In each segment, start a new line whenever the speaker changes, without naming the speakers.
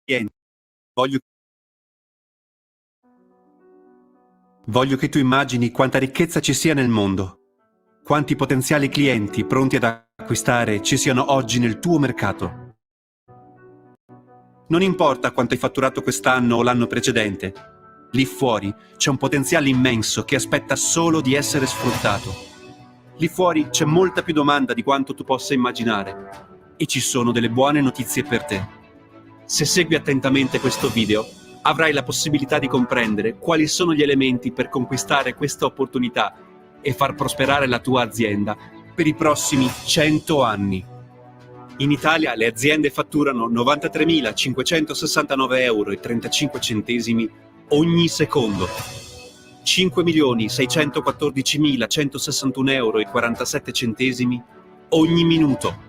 clienti. Voglio che tu immagini quanta ricchezza ci sia nel mondo, quanti potenziali clienti pronti ad acquistare ci siano oggi nel tuo mercato. Non importa quanto hai fatturato quest'anno o l'anno precedente, lì fuori c'è un potenziale immenso che aspetta solo di essere sfruttato. Lì fuori c'è molta più domanda di quanto tu possa immaginare e ci sono delle buone notizie per te. Se segui attentamente questo video, avrai la possibilità di comprendere quali sono gli elementi per conquistare questa opportunità e far prosperare la tua azienda per i prossimi 100 anni. In Italia le aziende fatturano 93.569,35 euro ogni secondo, 5.614.161,47 euro ogni minuto,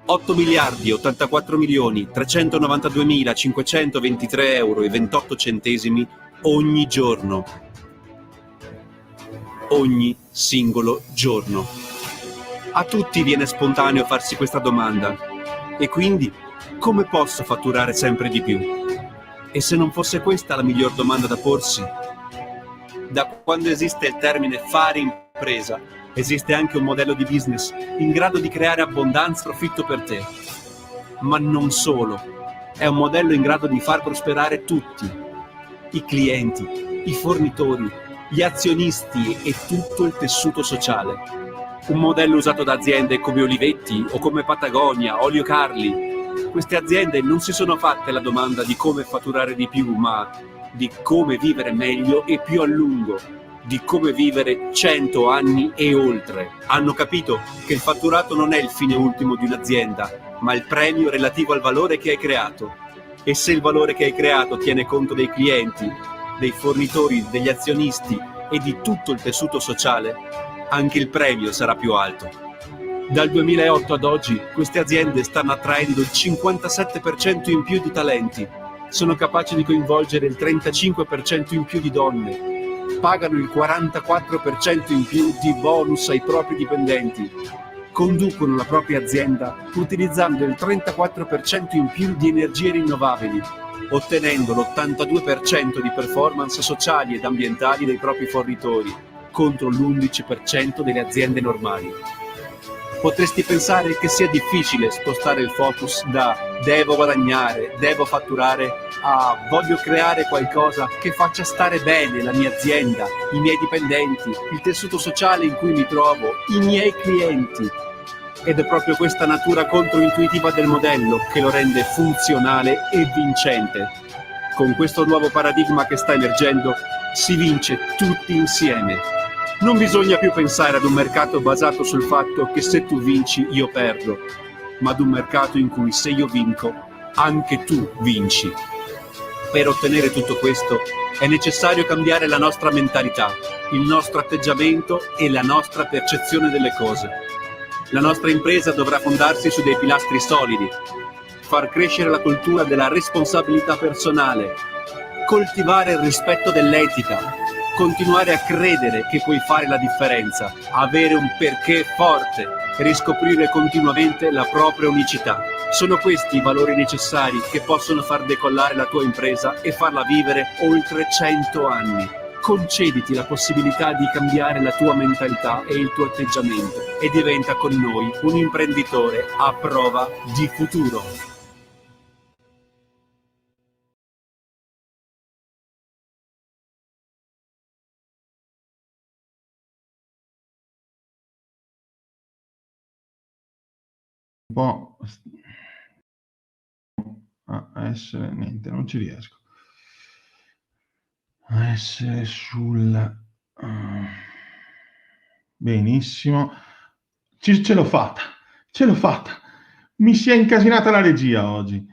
8.084.392.523,28 euro ogni giorno. Ogni singolo giorno. A tutti viene spontaneo farsi questa domanda. E quindi, come posso fatturare sempre di più? E se non fosse questa la miglior domanda da porsi? Da quando esiste il termine fare impresa, esiste anche un modello di business in grado di creare abbondanza e profitto per te. Ma non solo, è un modello in grado di far prosperare tutti, i clienti, i fornitori, gli azionisti e tutto il tessuto sociale. Un modello usato da aziende come Olivetti o come Patagonia, Olio Carli. Queste aziende non si sono fatte la domanda di come fatturare di più, ma di come vivere meglio e più a lungo, di come vivere 100 anni e oltre. Hanno capito che il fatturato non è il fine ultimo di un'azienda, ma il premio relativo al valore che hai creato. E se il valore che hai creato tiene conto dei clienti, dei fornitori, degli azionisti e di tutto il tessuto sociale, anche il premio sarà più alto. Dal 2008 ad oggi queste aziende stanno attraendo il 57% in più di talenti, sono capaci di coinvolgere il 35% in più di donne, pagano il 44% in più di bonus ai propri dipendenti, conducono la propria azienda utilizzando il 34% in più di energie rinnovabili, ottenendo l'82% di performance sociali ed ambientali dei propri fornitori, contro l'11% delle aziende normali. Potresti pensare che sia difficile spostare il focus da devo guadagnare, devo fatturare, a voglio creare qualcosa che faccia stare bene la mia azienda, i miei dipendenti, il tessuto sociale in cui mi trovo, i miei clienti. Ed è proprio questa natura controintuitiva del modello che lo rende funzionale e vincente. Con questo nuovo paradigma che sta emergendo, si vince tutti insieme. Non bisogna più pensare ad un mercato basato sul fatto che se tu vinci io perdo, ma ad un mercato in cui se io vinco, anche tu vinci. Per ottenere tutto questo è necessario cambiare la nostra mentalità, il nostro atteggiamento e la nostra percezione delle cose. La nostra impresa dovrà fondarsi su dei pilastri solidi, far crescere la cultura della responsabilità personale, coltivare il rispetto dell'etica, continuare a credere che puoi fare la differenza, avere un perché forte, riscoprire continuamente la propria unicità. Sono questi i valori necessari che possono far decollare la tua impresa e farla vivere oltre 100 anni. Concediti la possibilità di cambiare la tua mentalità e il tuo atteggiamento e diventa con noi un imprenditore a prova di futuro.
Un po' a essere niente, non ci riesco a essere sul benissimo, ce l'ho fatta, mi si è incasinata la regia oggi.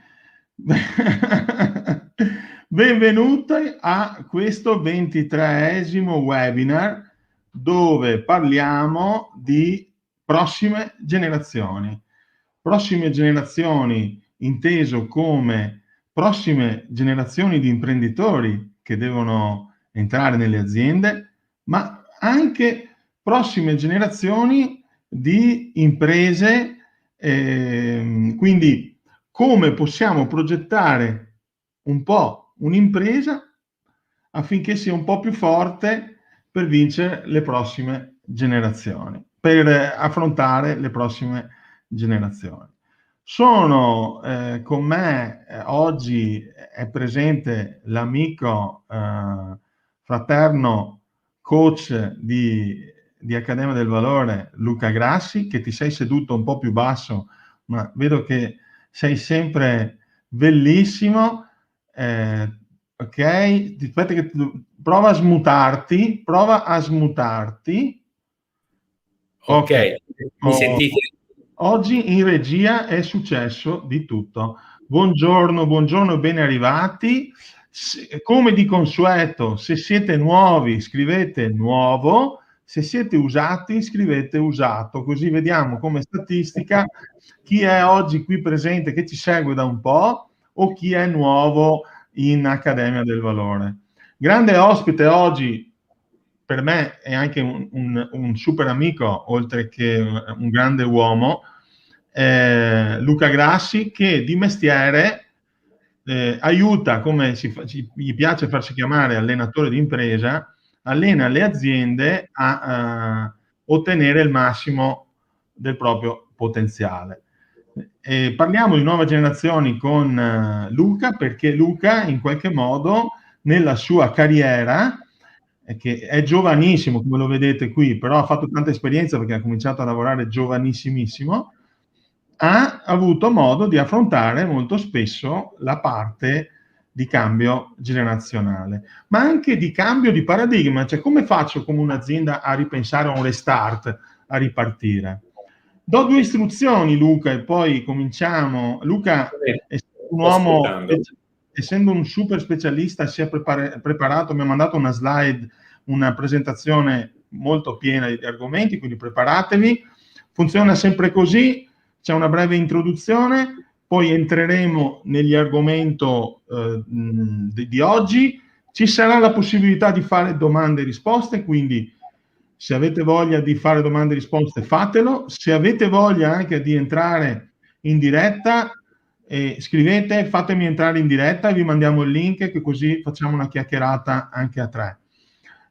Benvenuti a questo 23esimo webinar dove parliamo di prossime generazioni inteso come prossime generazioni di imprenditori che devono entrare nelle aziende, ma anche prossime generazioni di imprese, quindi come possiamo progettare un po' un'impresa affinché sia un po' più forte per vincere le prossime generazioni, per affrontare le prossime generazioni. Sono con me oggi è presente l'amico fraterno coach di Accademia del Valore Luca Grassi, che ti sei seduto un po' più basso, ma vedo che sei sempre bellissimo. Ok, aspetta che prova a smutarti.
Ok, mi sentite?
Oggi in regia è successo di tutto. Buongiorno, ben arrivati. Come di consueto, se siete nuovi scrivete nuovo, se siete usati scrivete usato, così vediamo come statistica chi è oggi qui presente che ci segue da un po' o chi è nuovo in Accademia del Valore. Grande ospite oggi per me è anche un super amico, oltre che un grande uomo, Luca Grassi, che di mestiere aiuta, come gli piace farsi chiamare allenatore di impresa, allena le aziende a ottenere il massimo del proprio potenziale. Parliamo di nuove generazioni con Luca, perché Luca in qualche modo nella sua carriera, che è giovanissimo come lo vedete qui, però ha fatto tanta esperienza perché ha cominciato a lavorare giovanissimissimo, ha avuto modo di affrontare molto spesso la parte di cambio generazionale, ma anche di cambio di paradigma, cioè come faccio come un'azienda a ripensare a un restart, a ripartire. Do 2 istruzioni Luca e poi cominciamo. Luca è un uomo, essendo un super specialista, si è preparato, mi ha mandato una slide, una presentazione molto piena di argomenti, quindi preparatevi. Funziona sempre così, c'è una breve introduzione, poi entreremo negli argomenti di oggi, ci sarà la possibilità di fare domande e risposte, quindi se avete voglia di fare domande e risposte fatelo, se avete voglia anche di entrare in diretta scrivete, fatemi entrare in diretta e vi mandiamo il link, che così facciamo una chiacchierata anche a 3.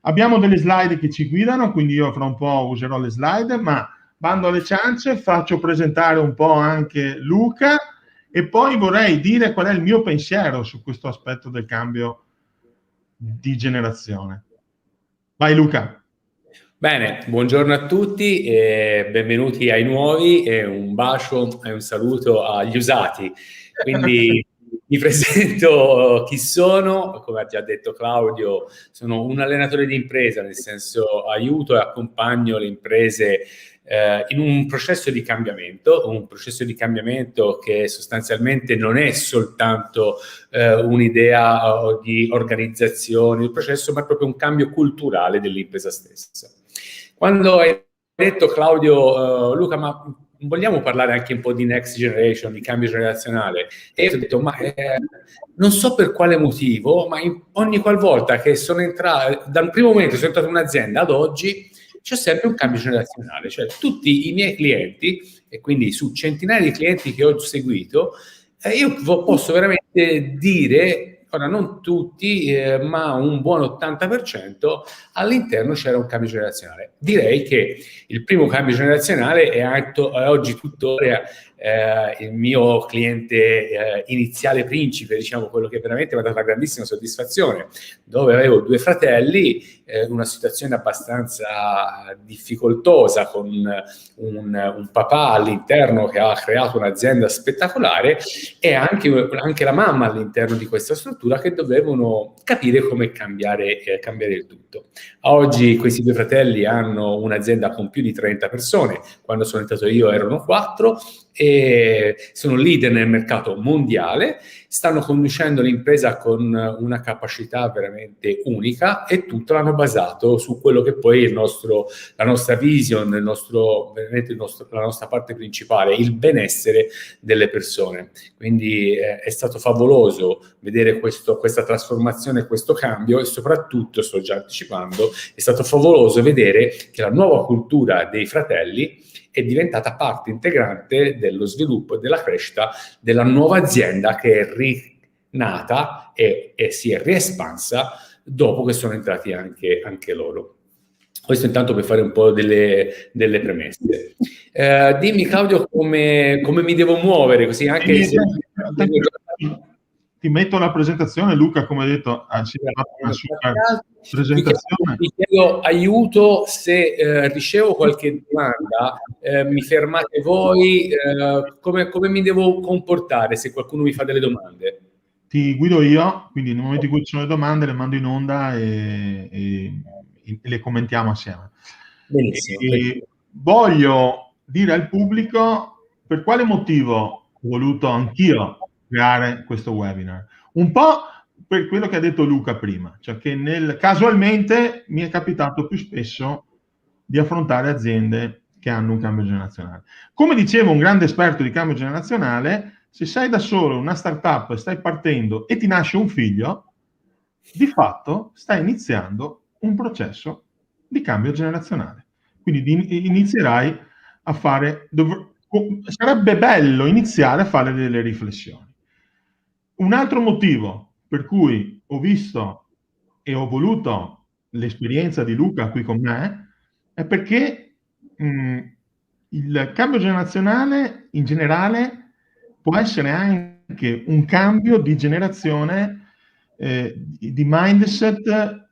Abbiamo delle slide che ci guidano, quindi io fra un po' userò le slide, ma bando alle ciance, faccio presentare un po' anche Luca e poi vorrei dire qual è il mio pensiero su questo aspetto del cambio di generazione. Vai Luca.
Bene, buongiorno a tutti e benvenuti ai nuovi e un bacio e un saluto agli usati. Quindi mi presento chi sono, come ha già detto Claudio, sono un allenatore di impresa, nel senso aiuto e accompagno le imprese in un processo di cambiamento che sostanzialmente non è soltanto un'idea di organizzazione, il processo, ma è proprio un cambio culturale dell'impresa stessa. Quando hai detto Claudio, Luca, ma vogliamo parlare anche un po' di next generation, di cambio generazionale? E io ho detto, ma non so per quale motivo, ma ogni qualvolta che sono entrato, dal primo momento che sono entrato in un'azienda ad oggi, c'è sempre un cambio generazionale. Cioè tutti i miei clienti, e quindi su centinaia di clienti che ho seguito, io posso veramente dire, ora non tutti, ma un buon 80%, all'interno c'era un cambio generazionale. Direi che il primo cambio generazionale è oggi tuttora il mio cliente iniziale principe, diciamo, quello che veramente mi ha dato una grandissima soddisfazione, dove avevo 2 fratelli, una situazione abbastanza difficoltosa con un papà all'interno che ha creato un'azienda spettacolare e anche la mamma all'interno di questa struttura che dovevano capire come cambiare il tutto. Oggi questi 2 fratelli hanno un'azienda con più di 30 persone, quando sono entrato io erano 4 e sono leader nel mercato mondiale, stanno conducendo l'impresa con una capacità veramente unica e tutto l'hanno basato su quello che poi è la nostra vision, la nostra parte principale, il benessere delle persone. Quindi è stato favoloso vedere questa trasformazione, questo cambio e soprattutto, sto già anticipando, è stato favoloso vedere che la nuova cultura dei fratelli è diventata parte integrante dello sviluppo e della crescita della nuova azienda che è rinata e si è riespansa dopo che sono entrati anche loro. Questo intanto per fare un po' delle premesse. Dimmi Claudio come mi devo muovere, così anche se...
Ti metto la presentazione, Luca, come detto, si fa una super presentazione.
Vi chiedo aiuto se ricevo qualche domanda, mi fermate voi, come mi devo comportare se qualcuno mi fa delle domande?
Ti guido io, quindi nel momento in cui ci sono le domande le mando in onda e le commentiamo assieme.
Benissimo.
Voglio dire al pubblico per quale motivo ho voluto anch'io creare questo webinar. Un po' per quello che ha detto Luca prima, cioè che casualmente mi è capitato più spesso di affrontare aziende che hanno un cambio generazionale. Come diceva un grande esperto di cambio generazionale, se sei da solo, una startup, stai partendo e ti nasce un figlio, di fatto stai iniziando un processo di cambio generazionale. Quindi inizierai a fare... Sarebbe bello iniziare a fare delle riflessioni. Un altro motivo per cui ho visto e ho voluto l'esperienza di Luca qui con me è perché il cambio generazionale in generale può essere anche un cambio di generazione di mindset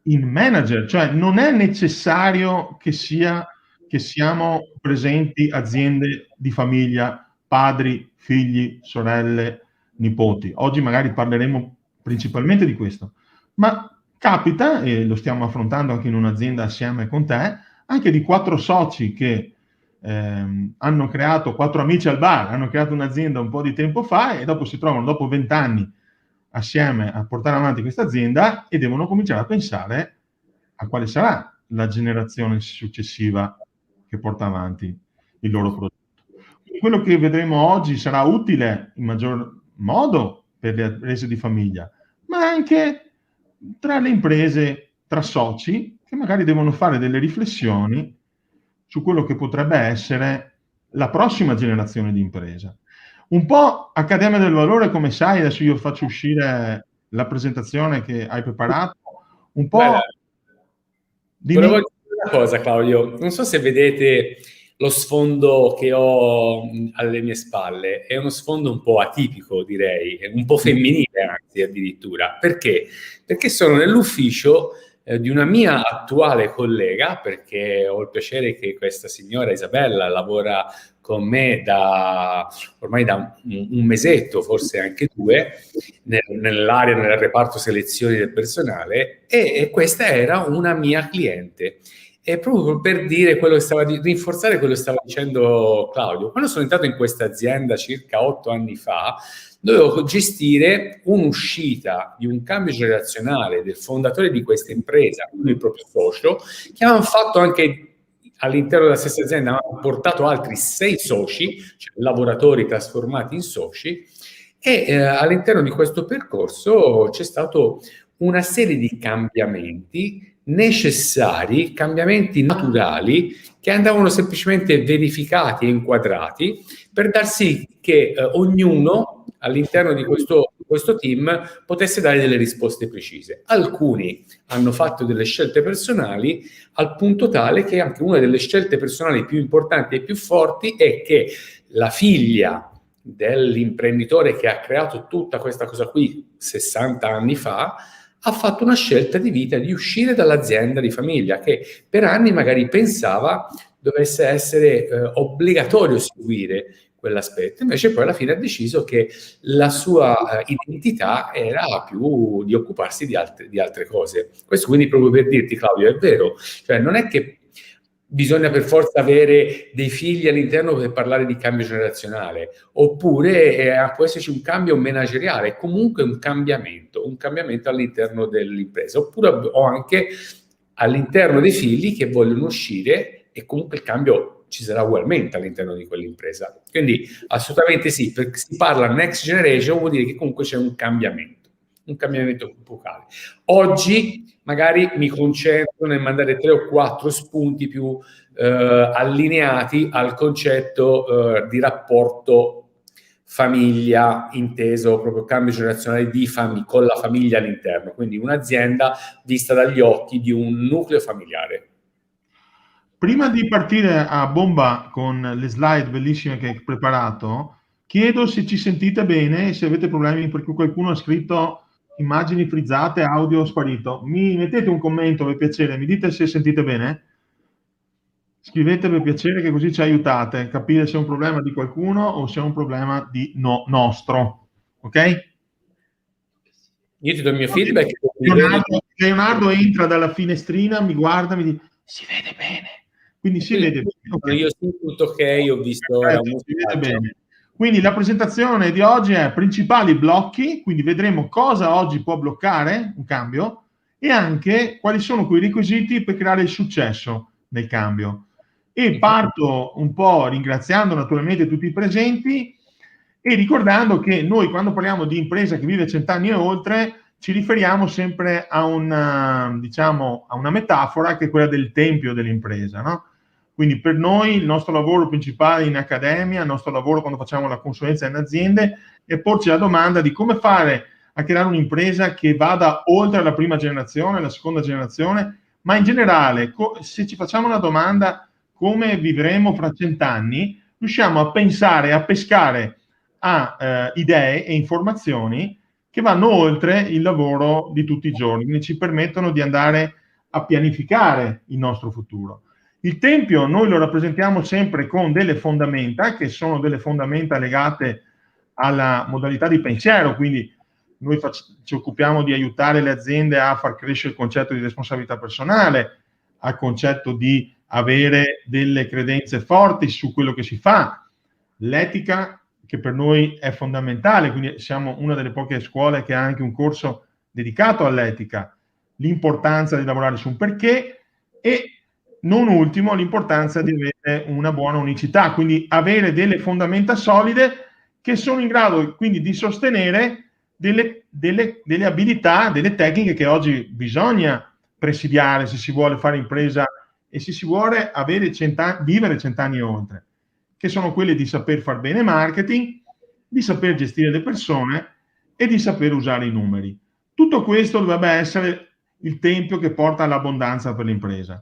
in manager, cioè non è necessario che siamo presenti aziende di famiglia, padri, figli, sorelle, nipoti. Oggi magari parleremo principalmente di questo, ma capita, e lo stiamo affrontando anche in un'azienda assieme con te, anche di 4 soci che hanno creato, 4 amici al bar, hanno creato un'azienda un po' di tempo fa e dopo si trovano dopo 20 anni assieme a portare avanti questa azienda e devono cominciare a pensare a quale sarà la generazione successiva che porta avanti il loro prodotto. Quello che vedremo oggi sarà utile in maggior modo per le imprese di famiglia, ma anche tra le imprese, tra soci, che magari devono fare delle riflessioni su quello che potrebbe essere la prossima generazione di impresa. Un po' Accademia del Valore, come sai, adesso io faccio uscire la presentazione che hai preparato, un po'...
Volevo dire una cosa, Claudio, non so se vedete lo sfondo che ho alle mie spalle, è uno sfondo un po' atipico, direi, un po' femminile anzi addirittura. Perché? Perché sono nell'ufficio di una mia attuale collega, perché ho il piacere che questa signora Isabella lavora con me ormai da un mesetto, forse anche 2, nell'area, nel reparto selezioni del personale, e questa era una mia cliente. E proprio per dire rinforzare quello che stava dicendo Claudio, quando sono entrato in questa azienda circa 8 anni fa, dovevo gestire un'uscita di un cambio generazionale del fondatore di questa impresa, lui proprio socio, che avevano fatto anche all'interno della stessa azienda, avevano portato altri 6 soci, cioè lavoratori trasformati in soci, e all'interno di questo percorso c'è stato una serie di cambiamenti necessari, cambiamenti naturali che andavano semplicemente verificati e inquadrati per dar sì che ognuno all'interno di questo team potesse dare delle risposte precise. Alcuni hanno fatto delle scelte personali al punto tale che anche una delle scelte personali più importanti e più forti è che la figlia dell'imprenditore che ha creato tutta questa cosa qui 60 anni fa ha fatto una scelta di vita di uscire dall'azienda di famiglia che per anni magari pensava dovesse essere obbligatorio seguire quell'aspetto, invece poi alla fine ha deciso che la sua identità era più di occuparsi di altre cose. Questo quindi proprio per dirti, Claudio, è vero, cioè non è che bisogna per forza avere dei figli all'interno per parlare di cambio generazionale, oppure può esserci un cambio manageriale, comunque un cambiamento all'interno dell'impresa, oppure ho anche all'interno dei figli che vogliono uscire e comunque il cambio ci sarà ugualmente all'interno di quell'impresa. Quindi assolutamente sì, perché si parla next generation vuol dire che comunque c'è un cambiamento. un cambiamento epocale. Oggi magari mi concentro nel mandare 3 o 4 spunti più allineati al concetto di rapporto famiglia, inteso proprio cambio generazionale con la famiglia all'interno, quindi un'azienda vista dagli occhi di un nucleo familiare.
Prima di partire a bomba con le slide bellissime che hai preparato, chiedo se ci sentite bene, se avete problemi, perché qualcuno ha scritto immagini frizzate, audio sparito. Mi mettete un commento per piacere, mi dite se sentite bene? Scrivete per piacere, che così ci aiutate a capire se è un problema di qualcuno o se è un problema di nostro, ok?
Io ti do il mio feedback.
Leonardo entra dalla finestrina, mi guarda, mi dice si vede bene, quindi si vede bene.
Okay. Io ho tutto ok, ho visto
si vede bene. Quindi la presentazione di oggi è principali blocchi, quindi vedremo cosa oggi può bloccare un cambio e anche quali sono quei requisiti per creare il successo nel cambio. E parto un po' ringraziando naturalmente tutti i presenti e ricordando che noi, quando parliamo di impresa che vive 100 anni e oltre, ci riferiamo sempre a una metafora che è quella del tempio dell'impresa, no? Quindi per noi il nostro lavoro principale in accademia, il nostro lavoro quando facciamo la consulenza in aziende, è porci la domanda di come fare a creare un'impresa che vada oltre la prima generazione, la seconda generazione, ma in generale, se ci facciamo una domanda come vivremo fra 100 anni, riusciamo a pensare, a pescare a idee e informazioni che vanno oltre il lavoro di tutti i giorni, quindi ci permettono di andare a pianificare il nostro futuro. Il tempio noi lo rappresentiamo sempre con delle fondamenta, che sono delle fondamenta legate alla modalità di pensiero, quindi noi ci occupiamo di aiutare le aziende a far crescere il concetto di responsabilità personale, al concetto di avere delle credenze forti su quello che si fa, l'etica che per noi è fondamentale, quindi siamo una delle poche scuole che ha anche un corso dedicato all'etica, l'importanza di lavorare su un perché e non ultimo l'importanza di avere una buona unicità, quindi avere delle fondamenta solide che sono in grado quindi di sostenere delle abilità, delle tecniche che oggi bisogna presidiare se si vuole fare impresa e se si vuole vivere 100 anni e oltre, che sono quelle di saper far bene marketing, di saper gestire le persone e di saper usare i numeri. Tutto questo dovrebbe essere il tempio che porta all'abbondanza per l'impresa.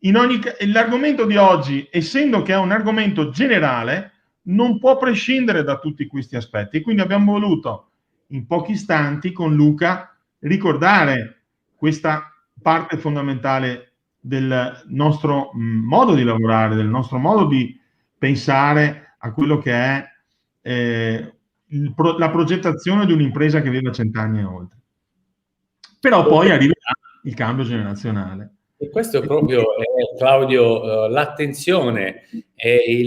L'argomento di oggi, essendo che è un argomento generale, non può prescindere da tutti questi aspetti. Quindi abbiamo voluto, in pochi istanti, con Luca, ricordare questa parte fondamentale del nostro modo di lavorare, del nostro modo di pensare a quello che è la progettazione di un'impresa che vive 100 anni e oltre. Però poi arriverà il cambio generazionale.
E questo proprio è, Claudio, l'attenzione e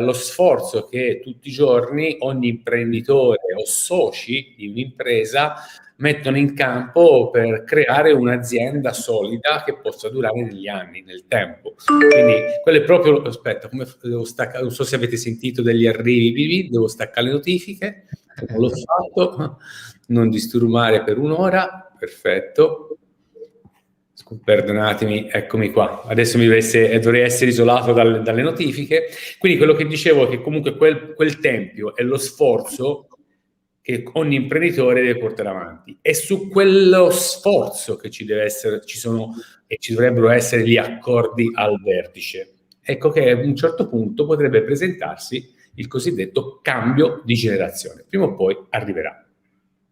lo sforzo che tutti i giorni ogni imprenditore o soci di un'impresa mettono in campo per creare un'azienda solida che possa durare negli anni, nel tempo. Quindi quello è proprio, aspetta, come devo staccare, non so se avete sentito degli arrivi, devo staccare le notifiche, non l'ho fatto, non disturbare per un'ora, perfetto. Perdonatemi, eccomi qua. Adesso dovrei essere isolato dalle notifiche. Quindi quello che dicevo è che comunque quel tempio è lo sforzo che ogni imprenditore deve portare avanti. E su quello sforzo che ci sono e ci dovrebbero essere gli accordi al vertice. Ecco che a un certo punto potrebbe presentarsi il cosiddetto cambio di generazione. Prima o poi arriverà.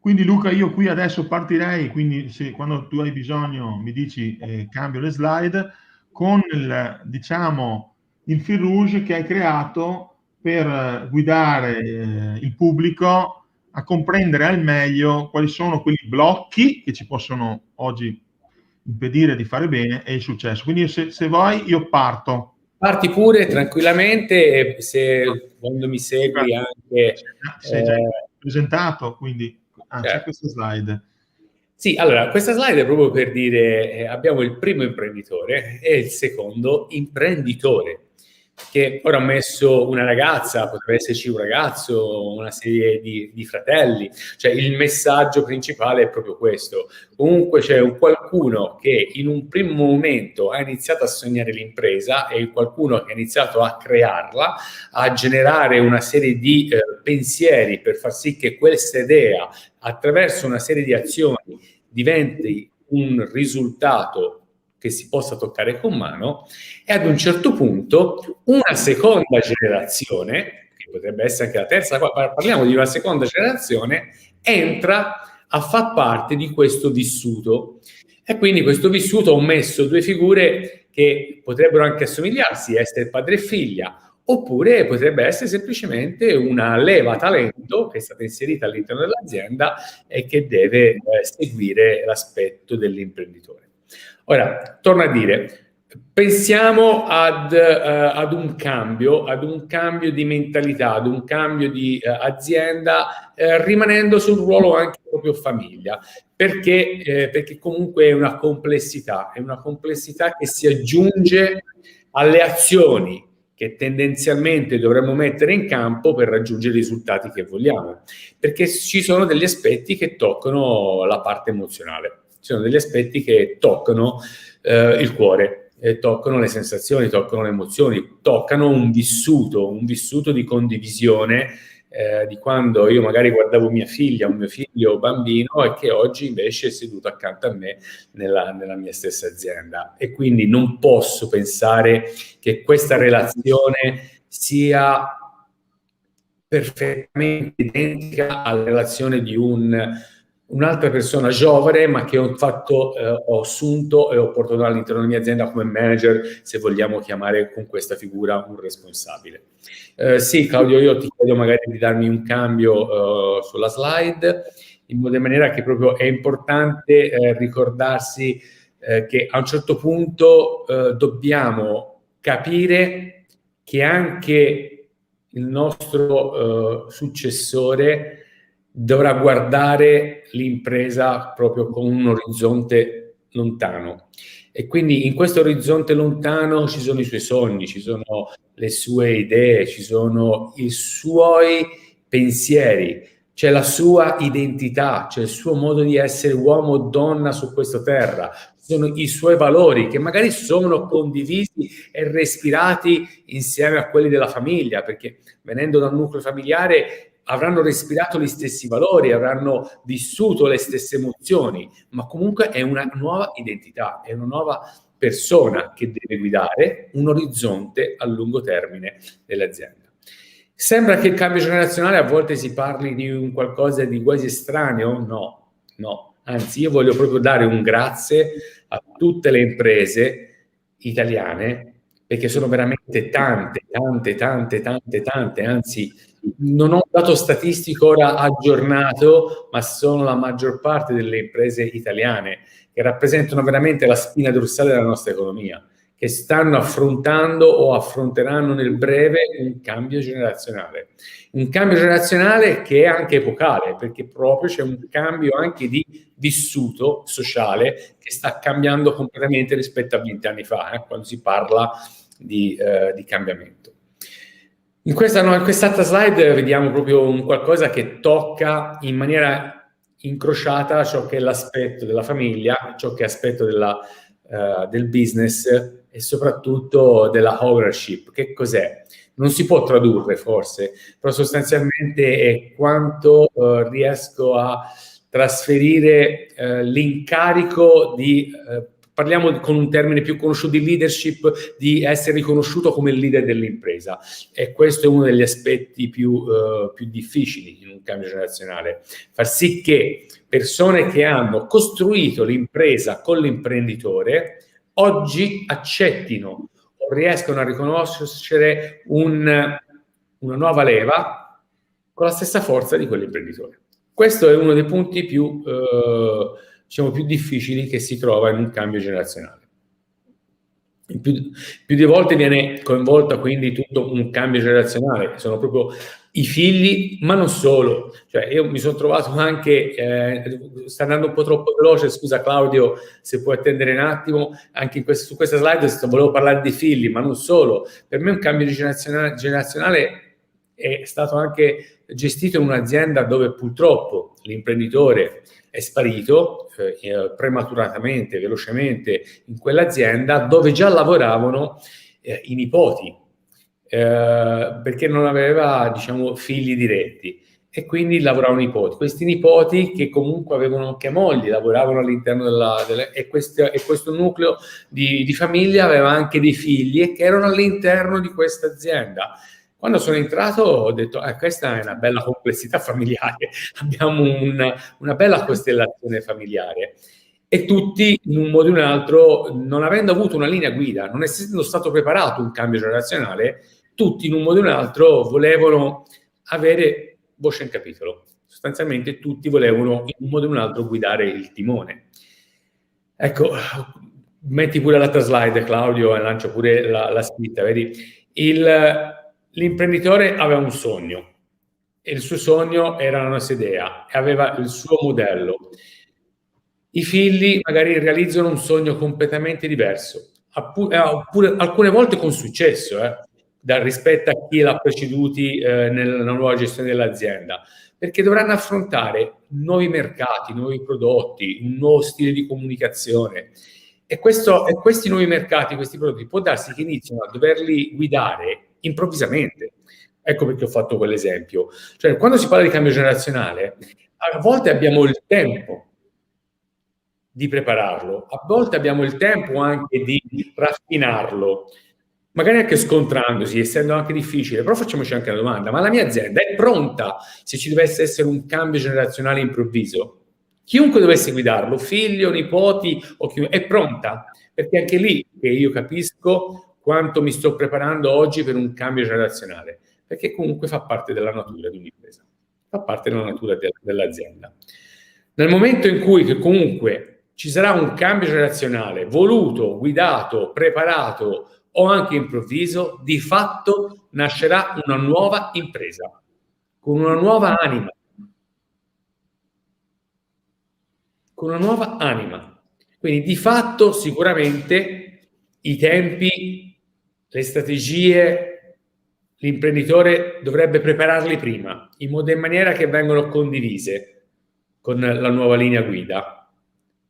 Quindi Luca, io qui adesso partirei, quindi quando tu hai bisogno mi dici cambio le slide, con il fil rouge che hai creato per guidare il pubblico a comprendere al meglio quali sono quei blocchi che ci possono oggi impedire di fare bene e il successo. Quindi se vuoi io parto.
Parti pure tranquillamente, se quando mi segui anche...
Sei già presentato, quindi... c'è questa slide.
Sì, allora, questa slide è proprio per dire abbiamo il primo imprenditore e il secondo imprenditore. che ora ho messo una ragazza, potrebbe esserci un ragazzo, una serie di fratelli, cioè il messaggio principale è proprio questo. Comunque c'è un qualcuno che in un primo momento ha iniziato a sognare l'impresa e qualcuno che ha iniziato a crearla, a generare una serie di pensieri per far sì che questa idea, attraverso una serie di azioni, diventi un risultato che si possa toccare con mano, e ad un certo punto una seconda generazione, che potrebbe essere anche la terza, parliamo di una seconda generazione, entra a far parte di questo vissuto. E quindi questo vissuto ho messo due figure che potrebbero anche assomigliarsi, essere padre e figlia, oppure potrebbe essere semplicemente una leva talento che è stata inserita all'interno dell'azienda e che deve seguire l'aspetto dell'imprenditore. Ora, torno a dire, pensiamo ad un cambio di mentalità, ad un cambio di azienda, rimanendo sul ruolo anche proprio famiglia, perché comunque è una complessità che si aggiunge alle azioni che tendenzialmente dovremmo mettere in campo per raggiungere i risultati che vogliamo, perché ci sono degli aspetti che toccano la parte emozionale. Ci sono degli aspetti che toccano il cuore, toccano le sensazioni, toccano le emozioni, toccano un vissuto di condivisione di quando io magari guardavo mia figlia, un mio figlio bambino, e che oggi invece è seduto accanto a me nella mia stessa azienda. E quindi non posso pensare che questa relazione sia perfettamente identica alla relazione di un'altra persona giovane, ma che ho assunto e ho portato all'interno della mia azienda come manager, se vogliamo chiamare con questa figura un responsabile. Sì, Claudio, io ti chiedo magari di darmi un cambio sulla slide, in modo e maniera che proprio è importante ricordarsi che a un certo punto dobbiamo capire che anche il nostro successore dovrà guardare l'impresa proprio con un orizzonte lontano, e quindi in questo orizzonte lontano ci sono i suoi sogni, ci sono le sue idee, ci sono i suoi pensieri, c'è la sua identità, c'è il suo modo di essere uomo o donna su questa terra, sono i suoi valori che magari sono condivisi e respirati insieme a quelli della famiglia, perché venendo da un nucleo familiare avranno respirato gli stessi valori, avranno vissuto le stesse emozioni, ma comunque è una nuova identità, è una nuova persona che deve guidare un orizzonte a lungo termine dell'azienda. Sembra che il cambio generazionale a volte si parli di un qualcosa di quasi estraneo? No. Anzi, io voglio proprio dare un grazie a tutte le imprese italiane, perché sono veramente tante, anzi non ho un dato statistico ora aggiornato, ma sono la maggior parte delle imprese italiane che rappresentano veramente la spina dorsale della nostra economia, che stanno affrontando o affronteranno nel breve un cambio generazionale che è anche epocale, perché proprio c'è un cambio anche di vissuto sociale che sta cambiando completamente rispetto a 20 anni fa, quando si parla di cambiamento. In quest'altra slide vediamo proprio un qualcosa che tocca in maniera incrociata ciò che è l'aspetto della famiglia, ciò che è l'aspetto del business e soprattutto della ownership. Che cos'è? Non si può tradurre forse, però sostanzialmente è quanto riesco a trasferire l'incarico di... parliamo con un termine più conosciuto di leadership, di essere riconosciuto come il leader dell'impresa, e questo è uno degli aspetti più difficili in un cambio generazionale. Far sì che persone che hanno costruito l'impresa con l'imprenditore oggi accettino o riescono a riconoscere una nuova leva con la stessa forza di quell'imprenditore. Questo è uno dei punti più difficili che si trova in un cambio generazionale. Più di volte viene coinvolta quindi tutto un cambio generazionale, sono proprio i figli, ma non solo. Cioè, io mi sono trovato anche, sta andando un po' troppo veloce, scusa Claudio, se puoi attendere un attimo, anche su questa slide volevo parlare di figli, ma non solo. Per me un cambio generazionale è stato anche gestito in un'azienda dove purtroppo l'imprenditore è sparito prematuratamente, velocemente in quell'azienda dove già lavoravano i nipoti, perché non aveva, diciamo, figli diretti e quindi lavoravano i nipoti. Questi nipoti che comunque avevano anche mogli, lavoravano all'interno e questo nucleo di famiglia aveva anche dei figli e che erano all'interno di questa azienda. Quando sono entrato ho detto, questa è una bella complessità familiare, abbiamo una bella costellazione familiare. E tutti, in un modo o in un altro, non avendo avuto una linea guida, non essendo stato preparato un cambio generazionale, tutti in un modo o in un altro volevano avere voce in capitolo. Sostanzialmente tutti volevano in un modo o in un altro guidare il timone. Ecco, metti pure l'altra slide, Claudio, e lancia pure la scritta, vedi? L'imprenditore aveva un sogno e il suo sogno era una nostra idea e aveva il suo modello. I figli magari realizzano un sogno completamente diverso, oppure alcune volte con successo, rispetto a chi l'ha preceduti nella nuova gestione dell'azienda, perché dovranno affrontare nuovi mercati, nuovi prodotti, un nuovo stile di comunicazione. E questi nuovi mercati, questi prodotti, può darsi che iniziano a doverli guidare improvvisamente. Ecco perché ho fatto quell'esempio. Cioè, quando si parla di cambio generazionale, a volte abbiamo il tempo di prepararlo, a volte abbiamo il tempo anche di raffinarlo, magari anche scontrandosi, essendo anche difficile, però facciamoci anche una domanda: ma la mia azienda è pronta se ci dovesse essere un cambio generazionale improvviso? Chiunque dovesse guidarlo, figlio, nipoti o chiunque, è pronta? Perché anche lì che io capisco quanto mi sto preparando oggi per un cambio generazionale, perché comunque fa parte della natura di un'impresa, fa parte della natura dell'azienda. Nel momento in cui che comunque ci sarà un cambio generazionale voluto, guidato, preparato o anche improvviso, di fatto nascerà una nuova impresa, con una nuova anima. Con una nuova anima. Quindi di fatto sicuramente i tempi, le strategie, l'imprenditore dovrebbe prepararli prima, in maniera che vengano condivise con la nuova linea guida.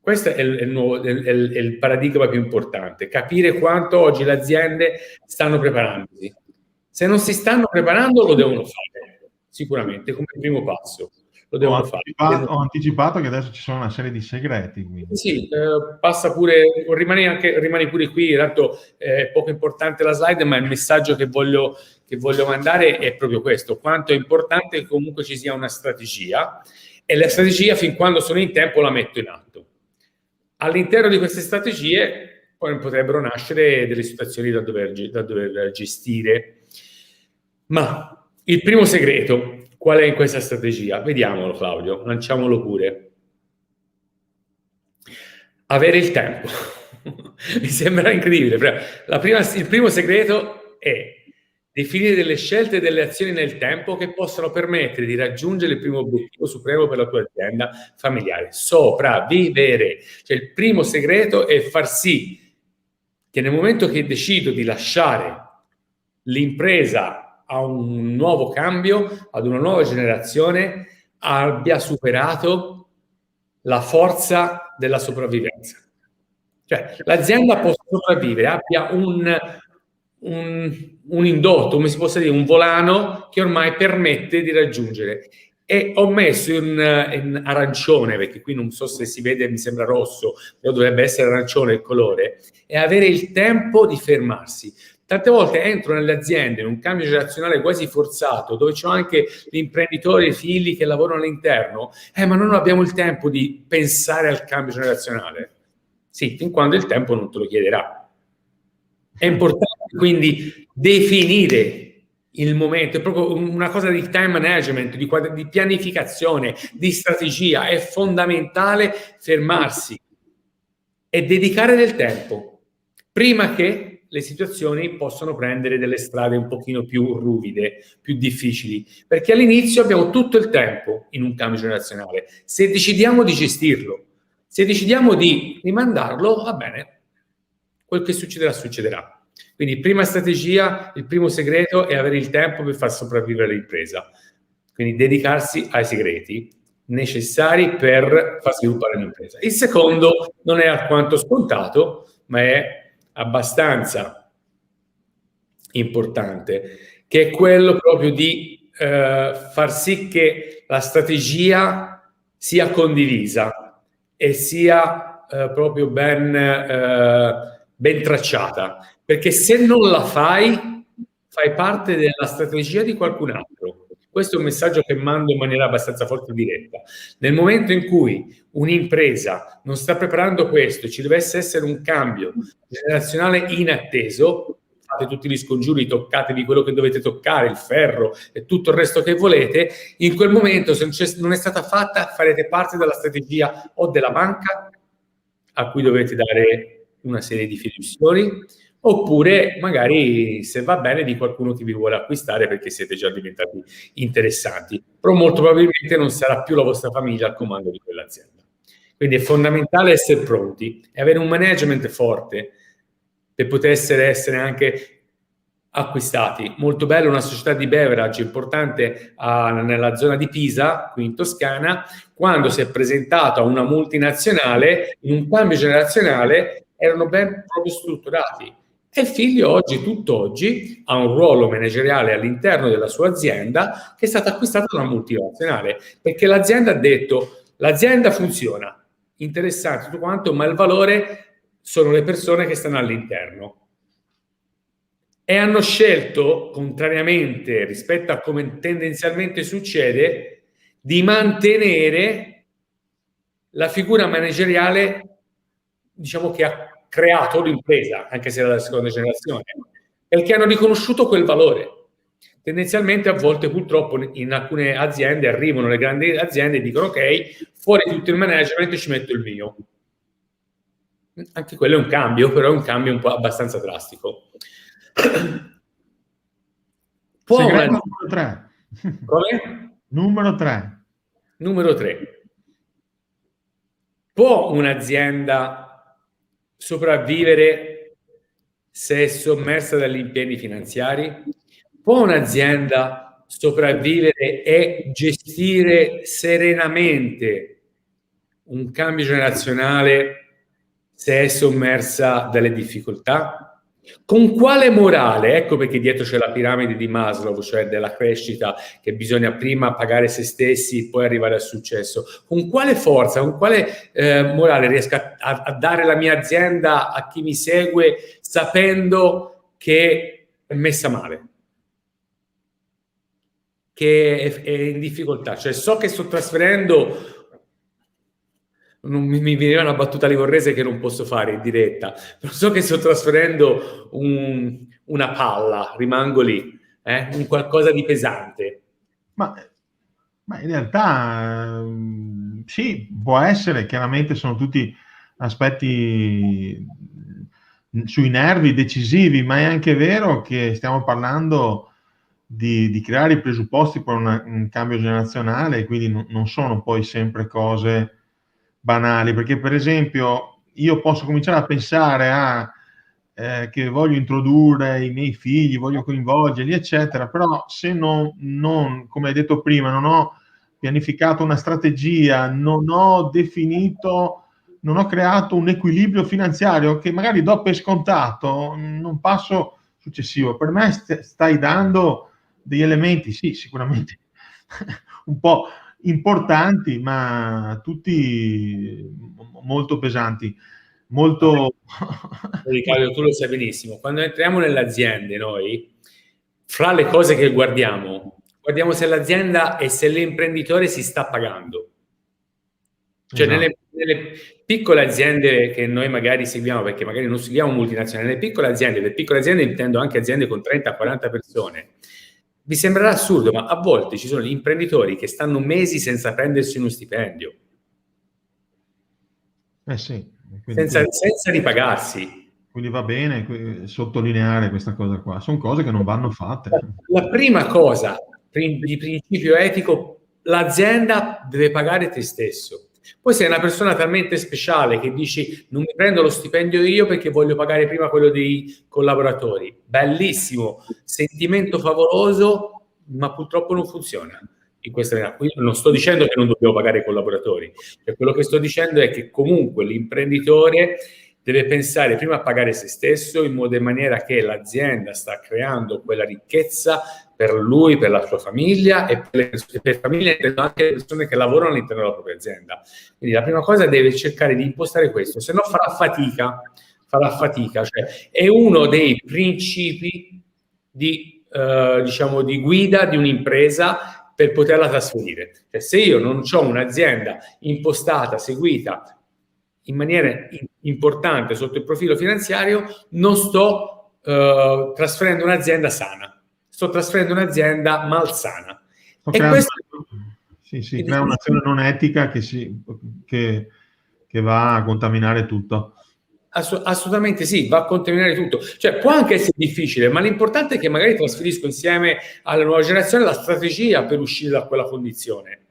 Questo è il paradigma più importante, capire quanto oggi le aziende stanno preparandosi. Se non si stanno preparando, lo devono fare, sicuramente, come primo passo. Lo devono fare.
Ho anticipato che adesso ci sono una serie di segreti. Quindi.
Sì, passa pure, rimani pure qui, tanto è poco importante la slide, ma il messaggio che voglio mandare è proprio questo: quanto è importante che comunque ci sia una strategia, e la strategia, fin quando sono in tempo, la metto in atto. All'interno di queste strategie poi potrebbero nascere delle situazioni da dover gestire. Ma il primo segreto qual è in questa strategia? Vediamolo, Claudio, lanciamolo pure. Avere il tempo. Mi sembra incredibile. Il primo segreto è definire delle scelte e delle azioni nel tempo che possano permettere di raggiungere il primo obiettivo supremo per la tua azienda familiare: sopravvivere. Cioè, il primo segreto è far sì che nel momento che decido di lasciare l'impresa a un nuovo cambio, ad una nuova generazione, abbia superato la forza della sopravvivenza. Cioè, l'azienda può sopravvivere, abbia un indotto, come si può dire, un volano che ormai permette di raggiungere. E ho messo in arancione, perché qui non so se si vede, mi sembra rosso, però dovrebbe essere arancione il colore, e avere il tempo di fermarsi. Tante volte entro nelle aziende in un cambio generazionale quasi forzato, dove c'è anche l'imprenditore e i figli che lavorano all'interno, ma non abbiamo il tempo di pensare al cambio generazionale. Sì, fin quando il tempo non te lo chiederà. È importante quindi definire il momento, è proprio una cosa di time management, di pianificazione, di strategia. È fondamentale fermarsi e dedicare del tempo prima che le situazioni possono prendere delle strade un pochino più ruvide, più difficili, perché all'inizio abbiamo tutto il tempo in un cambio generazionale. Se decidiamo di gestirlo, se decidiamo di rimandarlo, va bene, quel che succederà, succederà. Quindi prima strategia, il primo segreto è avere il tempo per far sopravvivere l'impresa. Quindi dedicarsi ai segreti necessari per far sviluppare l'impresa. Il secondo non è alquanto scontato, ma è abbastanza importante, che è quello proprio di far sì che la strategia sia condivisa e sia proprio ben tracciata, perché se non la fai parte della strategia di qualcun altro. Questo è un messaggio che mando in maniera abbastanza forte e diretta. Nel momento in cui un'impresa non sta preparando questo, ci deve essere un cambio generazionale inatteso, fate tutti gli scongiuri, toccatevi quello che dovete toccare, il ferro e tutto il resto che volete, in quel momento se non è stata fatta farete parte della strategia o della banca a cui dovete dare una serie di fiduciari, oppure magari, se va bene, di qualcuno che vi vuole acquistare perché siete già diventati interessanti, però molto probabilmente non sarà più la vostra famiglia al comando di quell'azienda. Quindi è fondamentale essere pronti e avere un management forte per poter essere anche acquistati. Molto bello una società di beverage importante nella zona di Pisa, qui in Toscana, quando si è presentato a una multinazionale, in un cambio generazionale erano ben proprio strutturati. E il figlio oggi, tutt'oggi, ha un ruolo manageriale all'interno della sua azienda che è stata acquistata da una multinazionale, perché l'azienda ha detto, l'azienda funziona, interessante tutto quanto, ma il valore sono le persone che stanno all'interno. E hanno scelto, contrariamente rispetto a come tendenzialmente succede, di mantenere la figura manageriale, diciamo, che ha creato l'impresa, anche se era la seconda generazione, perché hanno riconosciuto quel valore. Tendenzialmente a volte purtroppo in alcune aziende arrivano le grandi aziende e dicono ok, fuori tutto il management ci metto il mio. Anche quello è un cambio, però è un cambio un po' abbastanza drastico.
Numero 3.
Come?
Numero 3.
Numero 3. Può un'azienda sopravvivere se è sommersa dagli impegni finanziari? Può un'azienda sopravvivere e gestire serenamente un cambio generazionale se è sommersa dalle difficoltà? Con quale morale? Ecco perché dietro c'è la piramide di Maslow, cioè della crescita, che bisogna prima pagare se stessi, poi arrivare al successo. Con quale forza, con quale morale riesco a dare la mia azienda a chi mi segue sapendo che è messa male, che è in difficoltà? Cioè so che sto trasferendo... Non mi veniva una battuta livorrese che non posso fare in diretta, però so che sto trasferendo una palla, rimango lì, un qualcosa di pesante.
Ma in realtà sì, può essere, chiaramente sono tutti aspetti sui nervi decisivi, ma è anche vero che stiamo parlando di creare i presupposti per un cambio generazionale, quindi non sono poi sempre cose banali, perché per esempio io posso cominciare a pensare che voglio introdurre i miei figli, voglio coinvolgerli, eccetera, però se non, come hai detto prima, non ho pianificato una strategia, non ho creato un equilibrio finanziario che magari do per scontato, non passo successivo. Per me stai dando degli elementi, sì, sicuramente un po' importanti, ma tutti molto pesanti, molto...
Riccardo, tu lo sai benissimo, quando entriamo nelle aziende noi, fra le cose che guardiamo se l'azienda e se l'imprenditore si sta pagando. Cioè esatto. nelle piccole aziende che noi magari seguiamo, perché magari non seguiamo multinazionali, le piccole aziende intendo anche aziende con 30-40 persone, vi sembrerà assurdo, ma a volte ci sono gli imprenditori che stanno mesi senza prendersi uno stipendio.
Sì.
Senza ripagarsi.
quindi va bene sottolineare questa cosa qua. Sono cose che non vanno fatte.
La prima cosa di principio etico, l'azienda deve pagare te stesso. Poi sei una persona talmente speciale che dici non mi prendo lo stipendio io perché voglio pagare prima quello dei collaboratori. Bellissimo, sentimento favoloso, ma purtroppo non funziona. In questa maniera. Quindi non sto dicendo che non dobbiamo pagare i collaboratori, cioè, quello che sto dicendo è che comunque l'imprenditore deve pensare prima a pagare se stesso, in modo e maniera che l'azienda sta creando quella ricchezza per lui, per la sua famiglia e per famiglie e anche le persone che lavorano all'interno della propria azienda. Quindi la prima cosa deve cercare di impostare questo, se no farà fatica. Cioè, è uno dei principi di, diciamo, di guida di un'impresa per poterla trasferire. Cioè, se io non ho un'azienda impostata, seguita in maniera importante sotto il profilo finanziario, non sto trasferendo un'azienda sana, sto trasferendo un'azienda malsana.
Si crea un'azione non etica che va a contaminare tutto.
Assolutamente sì, va a contaminare tutto. Cioè, può anche essere difficile, ma l'importante è che magari trasferisco insieme alla nuova generazione la strategia per uscire da quella condizione.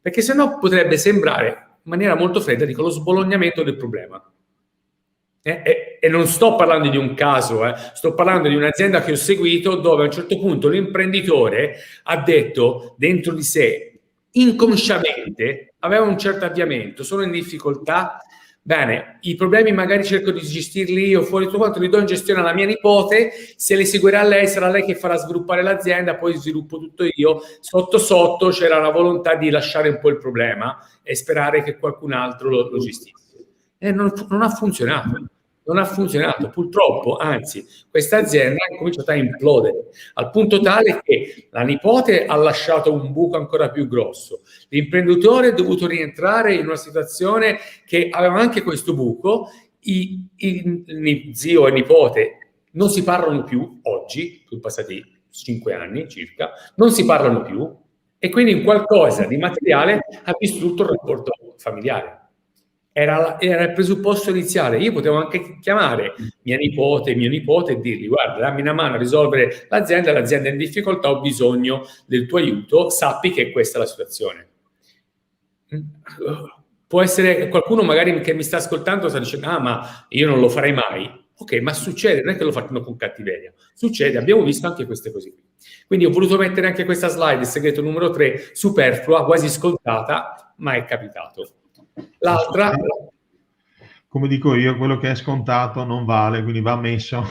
Perché sennò potrebbe sembrare in maniera molto fredda, dico, lo sbolognamento del problema. E non sto parlando di un caso, sto parlando di un'azienda che ho seguito dove a un certo punto l'imprenditore ha detto dentro di sé, inconsciamente, aveva un certo avviamento, sono in difficoltà, bene, i problemi magari cerco di gestirli io fuori tutto quanto, li do in gestione alla mia nipote, se li seguirà lei sarà lei che farà sviluppare l'azienda, poi sviluppo tutto io. Sotto c'era la volontà di lasciare un po' il problema e sperare che qualcun altro lo gestisse. E non ha funzionato. Non ha funzionato, purtroppo, anzi, questa azienda ha cominciato a implodere, al punto tale che la nipote ha lasciato un buco ancora più grosso. L'imprenditore è dovuto rientrare in una situazione che aveva anche questo buco, zio e nipote non si parlano più oggi, sono passati 5 anni circa, non si parlano più e quindi in qualcosa di materiale ha distrutto il rapporto familiare. Era il presupposto iniziale. Io potevo anche chiamare mio nipote e dirgli guarda, dammi una mano a risolvere l'azienda è in difficoltà, ho bisogno del tuo aiuto, sappi che questa è la situazione. Può essere qualcuno magari che mi sta ascoltando sta dicendo ma io non lo farei mai. Ok, ma succede, non è che lo fanno con cattiveria, succede, abbiamo visto anche queste cose qui. Quindi ho voluto mettere anche questa slide, il segreto numero 3, superflua, quasi scontata, ma è capitato. L'altra,
come dico io, quello che è scontato non vale, quindi va messo.